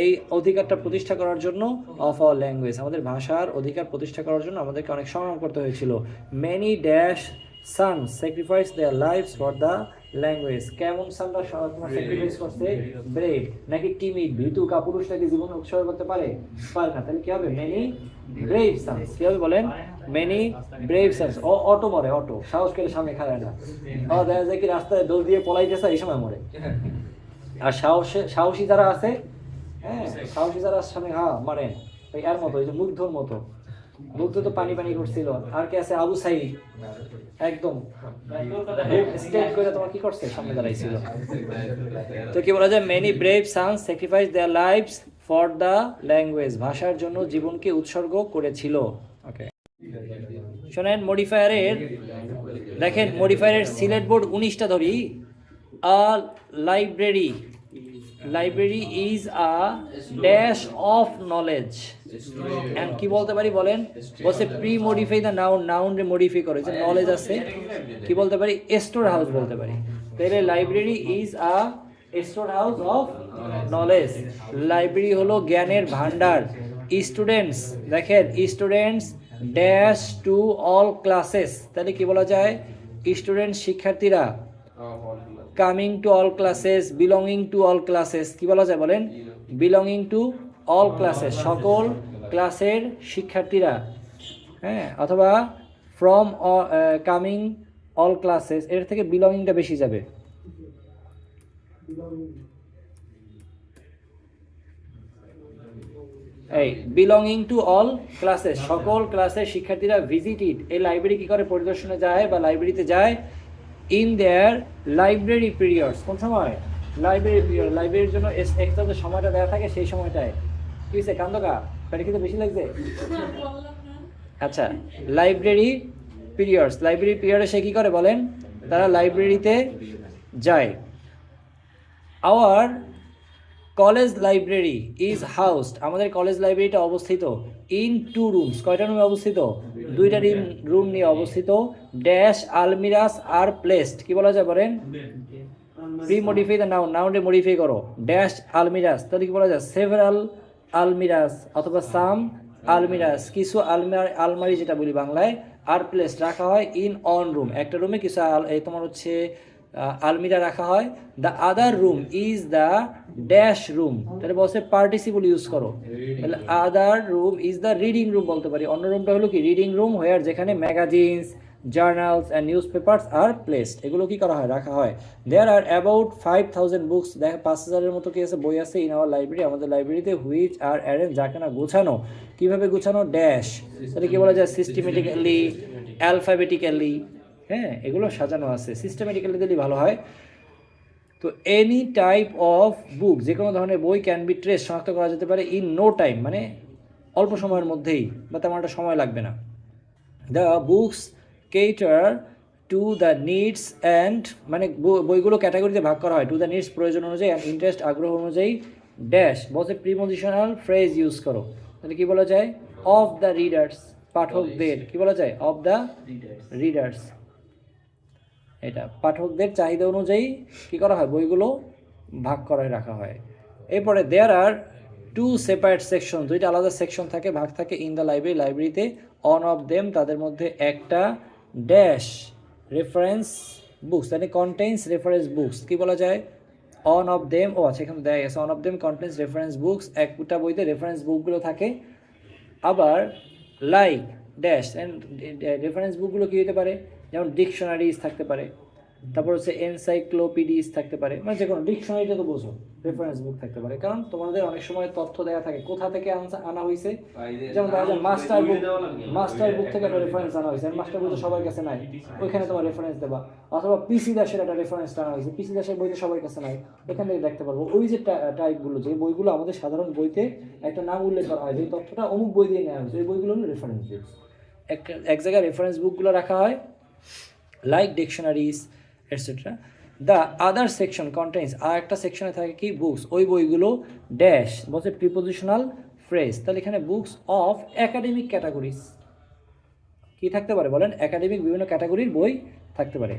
এই অধিকারটা প্রতিষ্ঠা করার জন্য, অফ আওয়ার ল্যাঙ্গুয়েজ, আমাদের ভাষার অধিকার প্রতিষ্ঠা করার জন্য আমাদেরকে অনেক সংগ্রাম করতে হয়েছিল। Many dash son sacrifice their lifes for the language, কেমন সানরা তোমার স্যাক্রিফাইস করছে, ব্রেভ নাকি টিমিড, ভীতু কাপুরুষ নাকি জীবনে উৎসর্গ করতে পারে, পারে না, তাহলে কি হবে, মেনি ব্রেভ সানস, কি হবে বলেন, মেনি ব্রেভ সান্স। অটো মরে, অটো সাহস করে সামনে খায় না, দেখা যায় কি রাস্তায় দৌড় দিয়ে পলাইতেছে, এই সময় মরে। আর সাহসী যারা আছে, হ্যাঁ সাহসী যারা সামনে মারে, এর মতো, এই যে মুগ্ধর মতো। মুগ্ধ তো পানি পানি করছিল। আর কে আছে? আবু সাইদ, একদম স্ট্রেট করে তোমার কি করছে, সামনে দাঁড়াইছিল। তো কি বলা যায়? Many brave sons sacrifice their lives for the language, ভাষার জন্য জীবনকে উৎসর্গ করেছিল। ওকে, শোনেন মডিফায়ারের, দেখেন মডিফায়ারের সিলেট বোর্ড 19টা ধরি। A library, library is a dash of knowledge. And কি বলতে পারি বলেন? বলছে pre modify the noun, noun রে মডিফাই করে, যে নলেজ আছে কি বলতে পারি? স্টোর হাউস বলতে পারি। তাহলে library is a store house of knowledge. Library হলো জ্ঞানের ভান্ডার। স্টুডেন্টস, দেখেন students dash to all classes, তাহলে কি বলা যায়? স্টুডেন্ট শিক্ষার্থীরা, coming to all classes, belonging to all classes, কি বলা যায় বলেন? বিলঙ্গিং টু অল ক্লাসেস, সকল ক্লাসের শিক্ষার্থীরা, হ্যাঁ, অথবা ফ্রম কামিং অল ক্লাসেস, এর থেকে বিলঙ্গিংটা বেশি যাবে। এই বিলঙ্গিং টু অল ক্লাসেস, সকল ক্লাসের শিক্ষার্থীরা ভিজিটেড, এই লাইব্রেরি কি করে? পরিদর্শনে যায় বা লাইব্রেরিতে যায়। ইন দেয়ার লাইব্রেরি পিরিয়ডস, কোন সময়? লাইব্রেরি পিরিয়ড, লাইব্রেরির জন্য এক্সট্রা যে সময়টা দেওয়া থাকে সেই সময়টায়। কি হয়েছে? কান্দকা পেটে কিন্তু বেশি লাগছে? আচ্ছা, লাইব্রেরি পিরিয়ডস, লাইব্রেরি পিরিয়ডে সে কী করে বলেন? তারা লাইব্রেরিতে যায়। আওয়ার কলেজ লাইব্রেরি ইজ হাউসড, আমাদের কলেজ লাইব্রেরিটা অবস্থিত ইন 2 রুমস, কয়টা রুমে অবস্থিত? 2টা রুম নিয়ে অবস্থিত। ড্যাশ আলমিরাস আর প্লেসড, কি বলা যায় বলেন? প্রি মডিফাই দ্য নাউন, নাউনে মডিফাই করো। ড্যাশ আলমিরাস, তাহলে কি বলা যায়? সেভারাল আলমিরাস অথবা সাম আলমিরাস, কিছু আলমারি যেটা বলি বাংলায়, আর প্লেস রাখা হয় ইন অন রুম, একটা রুমে কিছু এই তোমার হচ্ছে আলমিরা রাখা হয়। The other room is the dash room, তাহলে বলছে পার্টিসিপল ইউজ করো, তাহলে other room is the reading room বলতে পারি। অন্য রুমটা হলো কি? রিডিং রুম, হোয়ার যেখানে magazines, journals and news papers R placed, এগুলো কি করা হয়? রাখা হয়। দেয়ার আর অ্যাবাউট 5000 বুকস, দেখা 5000-এর মতো কি আছে? বই আছে ইন আওয়ার লাইব্রেরি, আমাদের লাইব্রেরিতে, হুইচ আর অ্যারেঞ্জ, যাকে না গোছানো। কীভাবে গোছানো? ড্যাশ, তাহলে কি বলা যায়? সিস্টেমেটিক্যালি, অ্যালফাবেটিক্যালি, হ্যাঁ এগুলো সাজানো আছে। সিস্টেমেটিক্যালি দিলেই ভালো হয়। তো এনি টাইপ অফ বুক, যে কোনো ধরনের বই, ক্যান বি ট্রেস, শনাক্ত করা যেতে পারে ইন নো টাইম, মানে অল্প সময়ের মধ্যেই বা তেমন একটা সময় লাগবে না। The books cater to the needs and, মানে বইগুলো ক্যাটাগরিতে ভাগ করা হয়। টু দ্য নিডস, প্রয়োজন অনুযায়ী, অ্যান্ড ইন্টারেস্ট, আগ্রহ অনুযায়ী। ড্যাশ বলছে প্রিপোজিশনাল ফ্রেজ ইউজ করো, তাহলে কি বলা যায়? অফ দ্য রিডার্স, পাঠকদের, কি বলা যায়? অফ দ্য রিডার্স, এটা পাঠকদের চাহিদা অনুযায়ী কি করা হয়? বইগুলো ভাগ করায় রাখা হয়। এরপরে দেয়ার আর 2 সেপারেট সেকশন, 2টা আলাদা সেকশন থাকে, ভাগ থাকে ইন দ্য লাইব্রেরি, লাইব্রেরিতে। অন অফ দেম, তাদের মধ্যে একটা, ড্যাশ রেফারেন্স বুকস, মানে কন্টেইনস রেফারেন্স বুকস, কি বলা যায়? অন অফ দেম, ও আচ্ছা এখানে দেখা গেছে, on of them contains reference books, একটা বইতে রেফারেন্স বুকগুলো থাকে। আবার লাইক ড্যাশ, অ্যান্ড রেফারেন্স বুকগুলো কী হতে পারে? যেমন ডিকশনারিজ থাকতে পারে, তারপর হচ্ছে এনসাইক্লোপিডিস থাকতে পারে, মানে যে কোনো ডিকশনারিটা তো বোঝো, রেফারেন্স বুক থাকতে পারে। কারণ তোমাদের অনেক সময় তথ্য দেওয়া থাকে কোথা থেকে আনা হয়েছে, যেমন দেখা যায় মাস্টার বুক থেকে একটা রেফারেন্স আনা হয়েছে, মাস্টার বুক তো সবার কাছে নাই, ওইখানে তোমার রেফারেন্স দেবা। অথবা পিসি দাসের একটা রেফারেন্স আনা হয়েছে, পিসি দাসের বইতে সবার কাছে নাই, এখান থেকে দেখতে পারবো। ওই যে টাইপগুলো, যে বইগুলো আমাদের সাধারণ বইতে একটা নাম উল্লেখ করা হয়, যে তথ্যটা অমুক বই দিয়ে নেওয়া হয়েছে, ওই বইগুলো হলো রেফারেন্স বুক। এক জায়গায় রেফারেন্স বুকগুলো রাখা হয়, like dictionaries etcetera. The other section contains, আর একটা সেকশনে থাকে কি? বুকস, ওই বইগুলো ড্যাশ বলছে প্রিপোজিশনাল ফ্রেজ, তাহলে এখানে বুকস অফ একাডেমিক ক্যাটাগরিজ কি থাকতে পারে বলেন? একাডেমিক বিভিন্ন ক্যাটাগরির বই থাকতে পারে।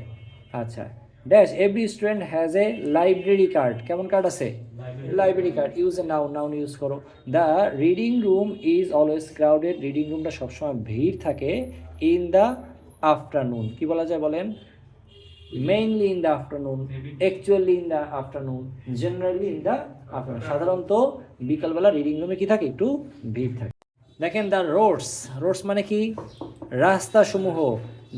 আচ্ছা, dash every student has a library card, কেমন কার্ড আছে? Library card. Use a noun, noun use করো। The reading room is always crowded, reading রুমটা সবসময় ভিড় থাকে। ইন দ্য আফটারনুন, কি বলা যায় বলেন? Mainly in the afternoon, actually in the afternoon, generally in the afternoon, সাধারণত বিকালবেলা রিডিং রুমে কি থাকে? একটু ভিড় থাকে। দেখেন দ্য রোডস, রোডস মানে কি? রাস্তাসমূহ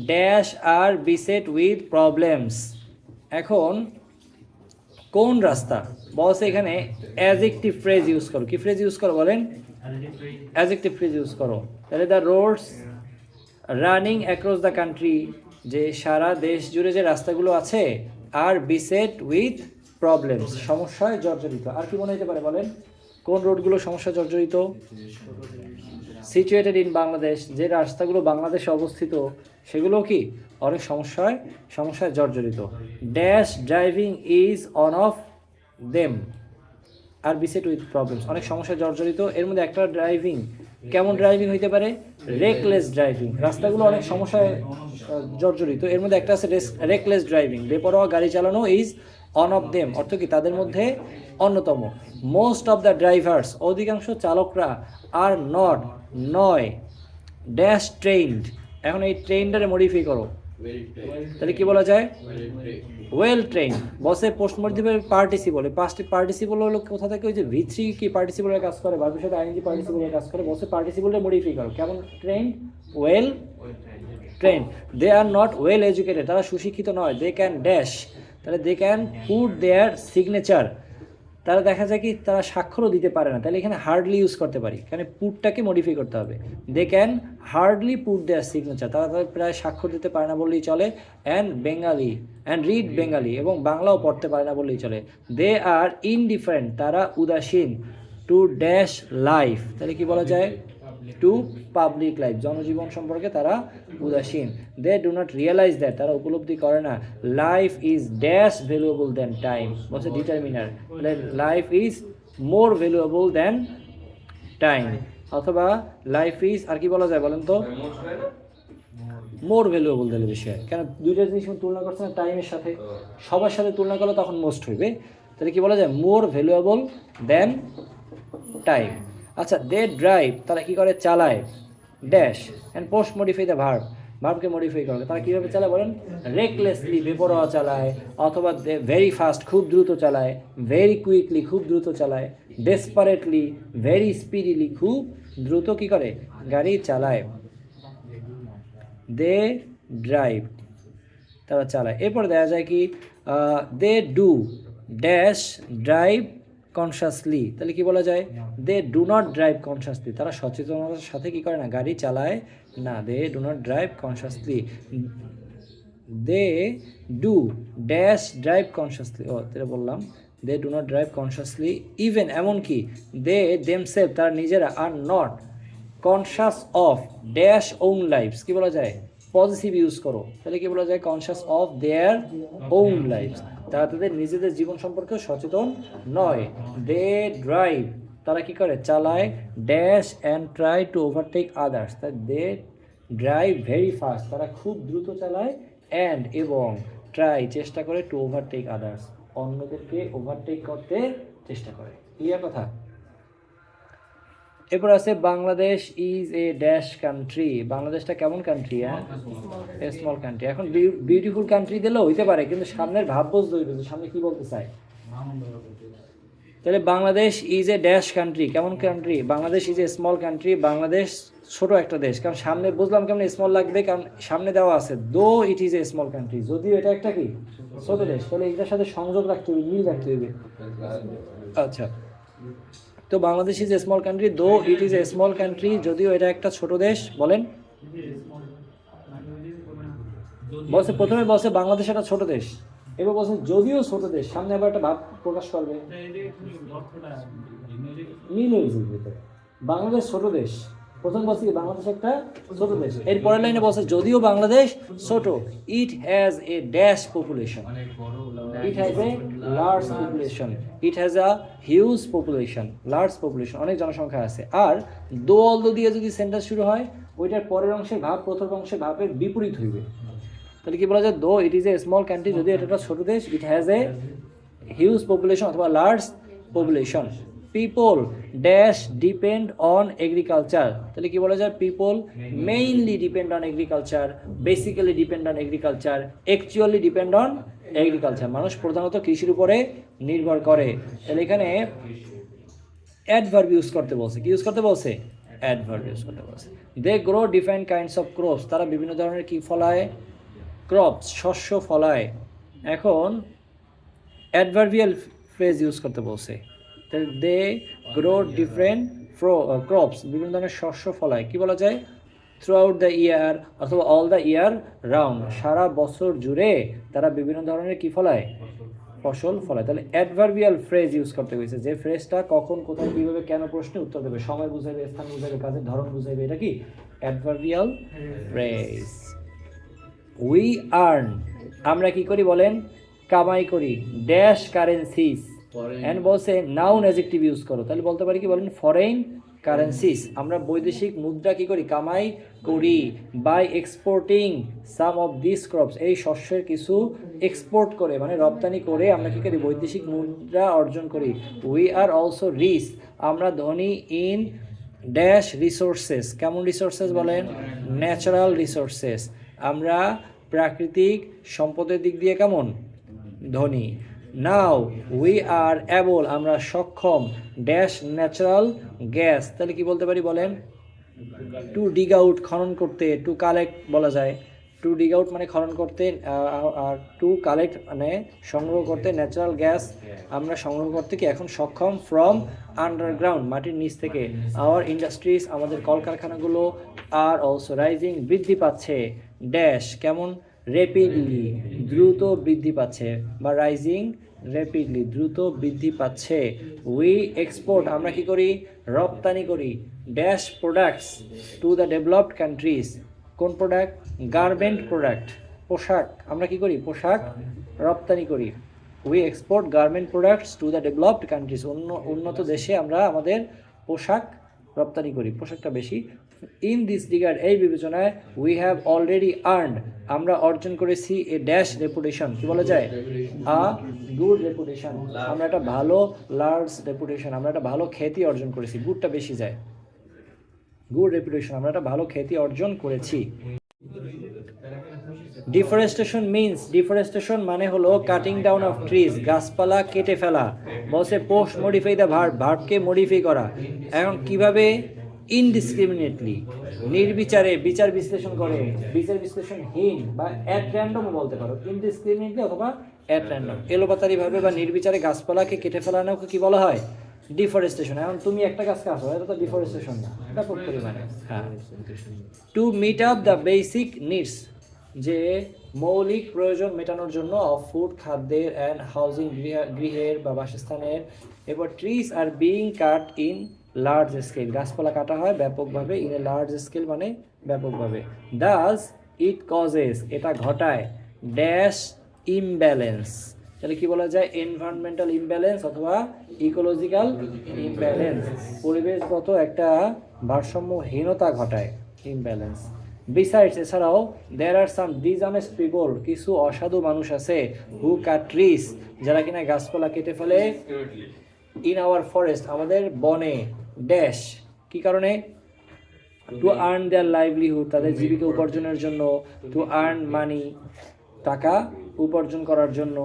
ড্যাশ আর বিসেট উইথ প্রবলেমস। এখন কোন রাস্তা বলছে এখানে অ্যাডজেক্টিভ ফ্রেজ ইউজ করো। কি ফ্রেজ ইউজ করো বলেন? অ্যাডজেক্টিভ ফ্রেজ ইউজ করো। তাহলে the roads running across the country, যে সারা দেশ জুড়ে যে রাস্তাগুলো আছে, আর বিসেট উইথ প্রবলেমস, সমস্যায় জর্জরিত। আর কি মনে হতে পারে বলেন? কোন রোডগুলো সমস্যায় জর্জরিত? সিচুয়েটেড ইন বাংলাদেশ, যে রাস্তাগুলো বাংলাদেশে অবস্থিত সেগুলো কি অনেক সমস্যায় জর্জরিত। Dash driving is one of them are beset with problems, অনেক সমস্যায় জর্জরিত। এর মধ্যে একটা ড্রাইভিং, কেমন ড্রাইভিং হইতে পারে? Reckless driving. রাস্তাগুলো অনেক সমস্যায় জর্জরিত, এর মধ্যে একটা আছে রেকলেস ড্রাইভিং, বেপরোয়া গাড়ি চালানো ইজ অন অফ দেম, অর্থ কি তাদের মধ্যে অন্যতম। মোস্ট অফ দ্য ড্রাইভার্স, অধিকাংশ চালকরা, আর নট নয়, ড্যাশ ট্রেন্ড। এখন এই ট্রেনটারে মডিফাই করো, তাহলে কি বলা যায়? Well train. বসে পোস্ট মডিফাই পার্টিসিপল, পার্টিসিপল হলো কোথা থেকে? ওই যে V3 কি পার্টিসিপলের কাজ করে, ভার্বের সাথে আইএনজি পার্টিসিপলের কাজ করে। বসে পার্টিসিপলটা মডিফাই করো, কেমন? Train, well train. They are not well educated, তারা সুশিক্ষিত নয়। দে ক্যান ড্যাশ, তাহলে they can put their signature, তারা দেখা যায় কি তারা স্বাক্ষরও দিতে পারে না, তাহলে এখানে হার্ডলি ইউজ করতে পারি, এখানে পুটটাকে মডিফাই করতে হবে। They can hardly put their signature, তারা তাদের প্রায় স্বাক্ষর দিতে পারে না বললেই চলে। অ্যান্ড রিড বেঙ্গালি, এবং বাংলাও পড়তে পারে না বললেই চলে। দে আর ইনডিফারেন্ট, তারা উদাসীন। টু ড্যাশ লাইফ, তাহলে কি বলা যায়? টু পাবলিক লাইফ, জনজীবন সম্পর্কে তারা উদাসীন। They do not realize that, তারা উপলব্ধি করে না। Life is dash valuable than time, বলছে determiner, life is more valuable than time. অথবা লাইফ ইজ, আর কি বলা যায় বলেন তো? মোর ভ্যালুয়েবল দিলে বিষয়, কেন দুইটা জিনিস তুলনা করছে না টাইমের সাথে, সবার সাথে তুলনা করলে তখন মোস্ট হইবে, তাহলে কি বলা যায়? More valuable than time. আচ্ছা, দে ড্রাইভ, তারা কি করে? চালায়। Dash and post modify the ভার্বকে মডিফাই করে, তারা কীভাবে চালায় বলেন? রেকলেসলি, বেপরোয়া চালায়। অথবা ভেরি ফাস্ট, খুব দ্রুত চালায়। ভেরি কুইকলি, খুব দ্রুত চালায়। ডেসপারেটলি, ভেরি স্পিডিলি, খুব দ্রুত কি করে? গাড়ি চালায়। দে ড্রাইভ, তারা চালায়। এরপর দেখা যায় কি? They do dash drive consciously, তাহলে কি বলা যায়? They do not drive consciously, তারা সচেতনতার সাথে কি করে না? গাড়ি চালায় না। They do not drive consciously. They do dash drive consciously, তাহলে বললাম they do not drive consciously. Even, এমনকি দে দেমসেলফ, তারা নিজেরা, are not conscious of dash own lifes, কি বলা যায়? পজিটিভ ইউজ করো, তাহলে কি বলা যায়? Conscious of their own lifes, তারা তাদের নিজেদের জীবন সম্পর্কে সচেতন নয়। দে ড্রাইভ, তারা কি করে? চালায়। Dash and try to overtake others, তাই দে ড্রাইভ ভেরি ফাস্ট, তারা খুব দ্রুত চালায়। অ্যান্ড, এবং ট্রাই, চেষ্টা করে। টু ওভারটেক আদার্স, অন্যদেরকে ওভারটেক করতে চেষ্টা করে। ক্লিয়ার কথা? এরপর আছে Bangladesh is a dash country, বাংলাদেশটা কেমন কান্ট্রি? এ স্মল কান্ট্রি। এখন বিউটিফুল কান্ট্রি দিলেও হইতে পারে, কিন্তু সামনের ভাব বুঝতে হইবে যে সামনে কি বলতে চায়। তাহলে Bangladesh is a dash country, কেমন country? Bangladesh is a small country, Bangladesh ছোট একটা দেশ। কারণ সামনে বুঝলাম কেমন স্মল লাগবে, কারণ সামনে দেওয়া আছে দো it is a small country, যদিও এটা একটা কি ছোট দেশ, তাহলে এটার সাথে সংযোগ রাখতে হবে, মিল রাখতে হবে। আচ্ছা, তো Bangladesh is a small country, though it is a small country, যদিও এটা একটা ছোট দেশ। বলেন, বলছে প্রথমে বলছে বাংলাদেশ একটা ছোট দেশ, এবার বলছে যদিও ছোট দেশ, সামনে আবার একটা ভাব প্রকাশ করবে, মিল হয়ে যাবে। বাংলাদেশ ছোট দেশ, প্রথম বলছে বাংলাদেশ একটা ছোট দেশ, এর পরের লাইনে বলছে যদিও বাংলাদেশ ছোট, ইট has a dash population, it has a large population, it has a huge population, large population, অনেক জনসংখ্যা আছে। আর দো অলদো দিয়ে যদি সেন্টেন্স শুরু হয়, ওইটার পরের অংশের ভাব প্রথম অংশের ভাবের বিপরীত হইবে। তাহলে কি বলা যায়? Though it is a small country, যদি এটা একটা ছোট দেশ, it has a huge population অথবা large population. People dash depend on agriculture, তাহলে কি বলা যায়? People mainly depend on agriculture, basically depend on agriculture, actually depend on agriculture, মানুষ প্রধানত কৃষির উপরে নির্ভর করে। তাহলে এখানে অ্যাডভার্ব ইউজ করতে বলছে, কি ইউজ করতে বলছে? অ্যাডভার্ব ইউজ করতে বলছে। They grow different kinds of crops, তারা বিভিন্ন ধরনের কি ফলায়, ক্রপস শস্য ফলায়। এখন অ্যাডভার্বিয়াল ফ্রেজ ইউজ করতে বলছে, দে গ্রো ডিফারেন্ট ক্রপস, বিভিন্ন ধরনের শস্য ফলায়, কি বলা যায়, থ্রু আউট দ্য ইয়ার অথবা অল দ্য ইয়ার রাউন্ড, সারা বছর জুড়ে তারা বিভিন্ন ধরনের কি ফলায়, ফসল ফলায়। তাহলে অ্যাডভার্বিয়াল ফ্রেজ ইউজ করতে হয়েছে, যে ফ্রেজটা কখন কোথায় কীভাবে কেন প্রশ্নে উত্তর দেবে, সময় বুঝাইবে, স্থান বুঝাইবে, কাজের ধরন বুঝাইবে, এটা কি অ্যাডভার্বিয়াল ফ্রেজ। উই আর্ন, আমরা কি করি বলেন, কামাই করি, ড্যাশ কারেন্সিস, এন্ড বলছে নাউন অ্যাডজেক্টিভ ইউজ করো, তাহলে বলতে পারি কি বলেন, ফরেন কারেন্সিস, আমরা বৈদেশিক মুদ্রা কি করি, কামাই করি, by exporting some of this crops, এই শস্যের কিছু এক্সপোর্ট করে মানে রপ্তানি করে আমরা কি করি, বৈদেশিক মুদ্রা অর্জন করি। উই আর অলসো রিচ, আমরা ধনী, ইন ড্যাশ রিসোর্সেস, কেমন রিসোর্সেস বলেন, ন্যাচারাল রিসোর্সেস, আমরা প্রাকৃতিক সম্পদের দিক দিয়ে কেমন, ধনী। নাও উই আর অ্যাবল, আমরা সক্ষম, ড্যাশ ন্যাচারাল গ্যাস, তাহলে কি বলতে পারি বলেন, টু ডিগ আউট, খনন করতে, টু কালেক্ট বলা যায়, টু ডিগ আউট মানে খনন করতে, আর টু কালেক্ট মানে সংগ্রহ করতে, ন্যাচারাল গ্যাস আমরা সংগ্রহ করতে কি এখন সক্ষম, ফ্রম আন্ডারগ্রাউন্ড, মাটির নিচ থেকে। আওয়ার ইন্ডাস্ট্রিজ, আমাদের কলকারখানাগুলো, আর অলসো রাইজিং, বৃদ্ধি পাচ্ছে, ড্যাশ কেমন, র্যাপিডলি, দ্রুত বৃদ্ধি পাচ্ছে, বা রাইজিং র্যাপিডলি, দ্রুত বৃদ্ধি পাচ্ছে। উই এক্সপোর্ট, আমরা কি করি, রপ্তানি করি, dash products to the developed countries, কোন প্রোডাক্ট, গার্মেন্ট প্রোডাক্ট, পোশাক, আমরা কি করি, পোশাক রপ্তানি করি। We export garment products to the developed countries, উন্নত দেশে আমরা আমাদের পোশাক রপ্তানি করি, পোশাকটা বেশি। ইন দিস রিগার্ড, এই বিবেচনায়, উই হ্যাভ অলরেডি আর্নড, আমরা অর্জন করেছি, এ ড্যাশ রেপুটেশন, কি বলা যায়, আ গুড রেপুটেশন, আমরা একটা ভালো লার্জ রেপুটেশন, আমরা একটা ভালো খ্যাতি অর্জন করেছি, গুডটা বেশি যায়, গুড রেপুটেশন, আমরা একটা ভালো খ্যাতি অর্জন করেছি। ডিফরেস্টেশন মিন্স, ডিফরেস্টেশন মানে হলো কাটিং ডাউন অফ ট্রিজ, গাছপালা কেটে ফেলা। বলছে পোস্ট মডিফাই দ্য ভার্ব, ভার্বকে মডিফাই করা। এখন কিভাবে, ইনডিসক্রিমিনেটলি, নির্বিচারে, বিচার বিশ্লেষণ করে, বিচার বিশ্লেষণহীন বা অ্যাট র্যান্ডম বলতে পারো, ইনডিসক্রিমিনেটলি অথবা অ্যাট র্যান্ডম, এলোপাতারিভাবে বা নির্বিচারে গাছপালাকে কেটে ফেলানোকে কি বলা হয়, ডিফরেস্টেশন। এখন তুমি একটা গাছ কাটো, এটা তো ডিফরেস্টেশন না, এটা পরিমাণে। হ্যাঁ, to meet up the basic needs, যে মৌলিক প্রয়োজন মেটানোর জন্য, অফ ফুড খাদ্যের, অ্যান্ড হাউজিং গৃহের বা বাসস্থানের। এরপর trees are being cut in large scale, গাছপালা কাটা হয় ব্যাপকভাবে, ইন এ লার্জ স্কেল মানে ব্যাপকভাবে। দাস ইট কজেস, এটা ঘটায়, ড্যাশ ইমব্যালেন্স, তাহলে কি বলা যায়, এনভায়রনমেন্টাল ইমব্যালেন্স অথবা ইকোলজিক্যাল ইমব্যালেন্স, পরিবেশগত একটা ভারসাম্যহীনতা ঘটায়, ইমব্যালেন্স। বিসাইডস, এছাড়াও, দেয়ার আর সাম ডিসঅনেস্ট পিপল, কিছু অসাধু মানুষ আছে, হু কাট ট্রিজ, যারা কিনা গাছপালা কেটে ফেলে, ইন আওয়ার ফরেস্ট, আমাদের বনে, ড্যাশ কি কারণে, টু আর্ন দেয়ার লাইভলিহুড, তাদের জীবিকা উপার্জনের জন্য, টু আর্ন মানি, টাকা উপার্জন করার জন্য।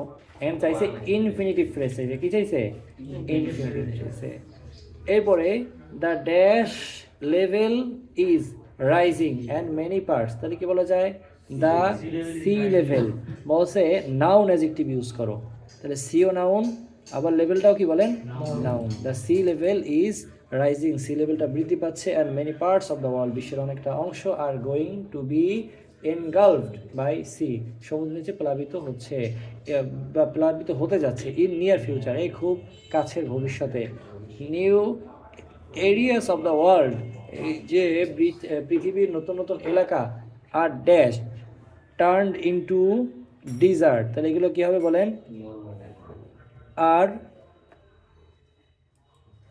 এন্ড চাইছে ইনফিনিটিভ ফ্রেজ, চাইছে কি চাইছে, ইনফিনিটিভ চাইছে। এরপরে the dash level is rising and many parts, তাহলে কি বলা যায়, দ্য সি লেভেল, বলছে নাউন অ্যাডজেক্টিভ ইউজ করো, তাহলে সিও নাউন, আবার লেভেলটাও কি বলেন, noun. The sea level is rising, sea লেভেলটা বৃদ্ধি পাচ্ছে, and many parts of the world, বিশ্বের অনেকটা অংশ, আর going to be engulfed by sea, সমুদ্র নিচে প্লাবিত হচ্ছে বা প্লাবিত হতে যাচ্ছে, ইন নিয়ার ফিউচার, এই খুব কাছের ভবিষ্যতে। New areas of the world, এই যে পৃথিবীর নতুন নতুন এলাকা, আর ড্যাশ টার্নড ইনটু ডিজার্ট, তাহলে এগুলো কী হবে বলেন, আর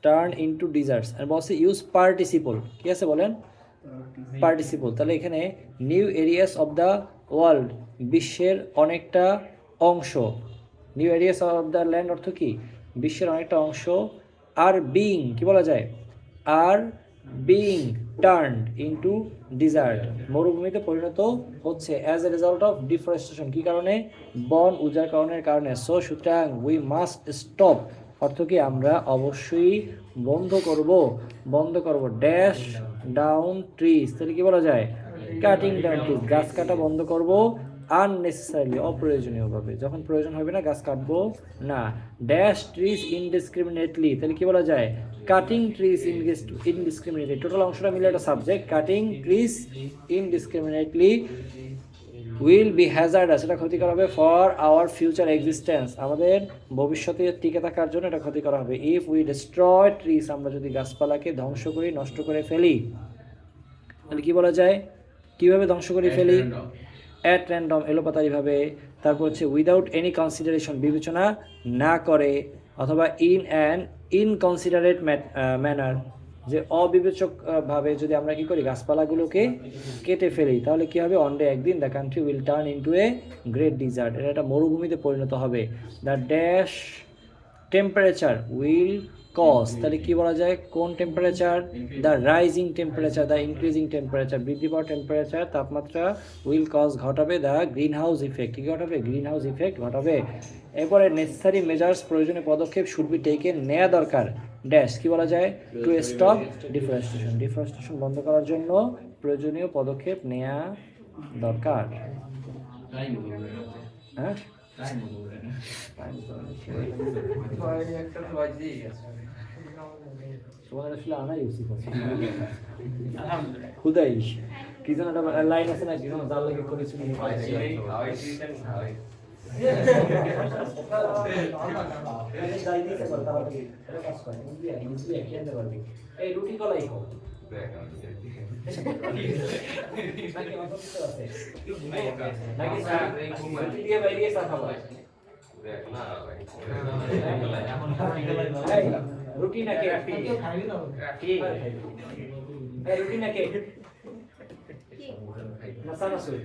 টার্ন ইনটু ডিজার্টস। আর বলছে ইউজ পার্টিসিপল, কি আছে বলেন, পার্টিসিপল, তাহলে এখানে new areas of the world, বিশ্বের অনেকটা অংশ, new areas of the land অর্থ কি, বিশ্বের অনেকটা অংশ, আর বিং কি বলা যায়, are being turned into desert, মরুভূমিতে পরিণত হচ্ছে, as a result of deforestation, কি কারণে, বন উজাড়করণের কারণে। সো সুতরাং উই মাস্ট স্টপ, অর্থ কি আমরা অবশ্যই বন্ধ করব ড্যাশ ডাউন ট্রিজ, তাহলে কি বলা যায় কাটিং ডাউন ট্রিজ, গাছ কাটা বন্ধ করব আননেসেসারিলি, অপ্রয়োজনীয়ভাবে, যখন প্রয়োজন হবে না গাছ কাটবো না। ড্যাশ ট্রিজ ইনডিসক্রিমিনেটলি, তাহলে কি বলা যায় কাটিং ট্রিজ ইনডিসক্রিমিনেটলি, টোটাল অংশটা মিলে একটা subject, cutting trees indiscriminately will be hazardous, এটা ক্ষতিকর হবে ফর আওয়ার ফিউচার এক্সিস্টেন্স, আমাদের ভবিষ্যতে টিকে থাকার জন্য এটা ক্ষতিকর হবে। ইফ উই ডিস্ট্রয় ট্রিজ, আমরা যদি গাছপালাকে ধ্বংস করি, নষ্ট করে ফেলি, তাহলে কি বলা যায় কিভাবে ধ্বংস করে ফেলি, অ্যাট র্যান্ডম, এলোপাতারিভাবে। তারপর হচ্ছে উইদাউট এনি কনসিডারেশন, বিবেচনা না করে, অথবা ইন অ্যান ইনকনসিডারেট ম্যানার, যে অবিবেচকভাবে যদি আমরা কি করি গাছপালাগুলোকে কেটে ফেলি, তাহলে কি হবে অন ডে, একদিন the country will turn into a great desert, এটা একটা মরুভূমিতে পরিণত হবে। The dash temperature will cause, তাহলে কি বলা যায় কোন temperature, the rising temperature, the increasing temperature, বৃদ্ধি পাওয়া টেম্পারেচার, তাপমাত্রা, উইল কজ ঘটাবে দ্য গ্রিন হাউস ইফেক্ট, কী ঘটাবে গ্রিন হাউস ইফেক্ট ঘটাবে। এরপরে নেসেসারি মেজার্স, প্রয়োজনীয় পদক্ষেপ, শুড বি টেকেন, নেওয়া দরকার, ড্যাশ কি বলা যায় টু স্টপ ডিফরেস্টেশন, ডিফরেস্টেশন বন্ধ করার জন্য প্রয়োজনীয় পদক্ষেপ নেওয়া দরকার। হ্যাঁ তোমাদের আসলে আনাই উচিত আছে খুদাই, কি যেন একটা লাইন আছে না, কি যেন জাল লেগে করেছিল, এই রুটি কলাই হোক নাকি দিয়ে বাইরে চা খাওয়া, রুটি নাকি রুটি নাকি মশালা সুই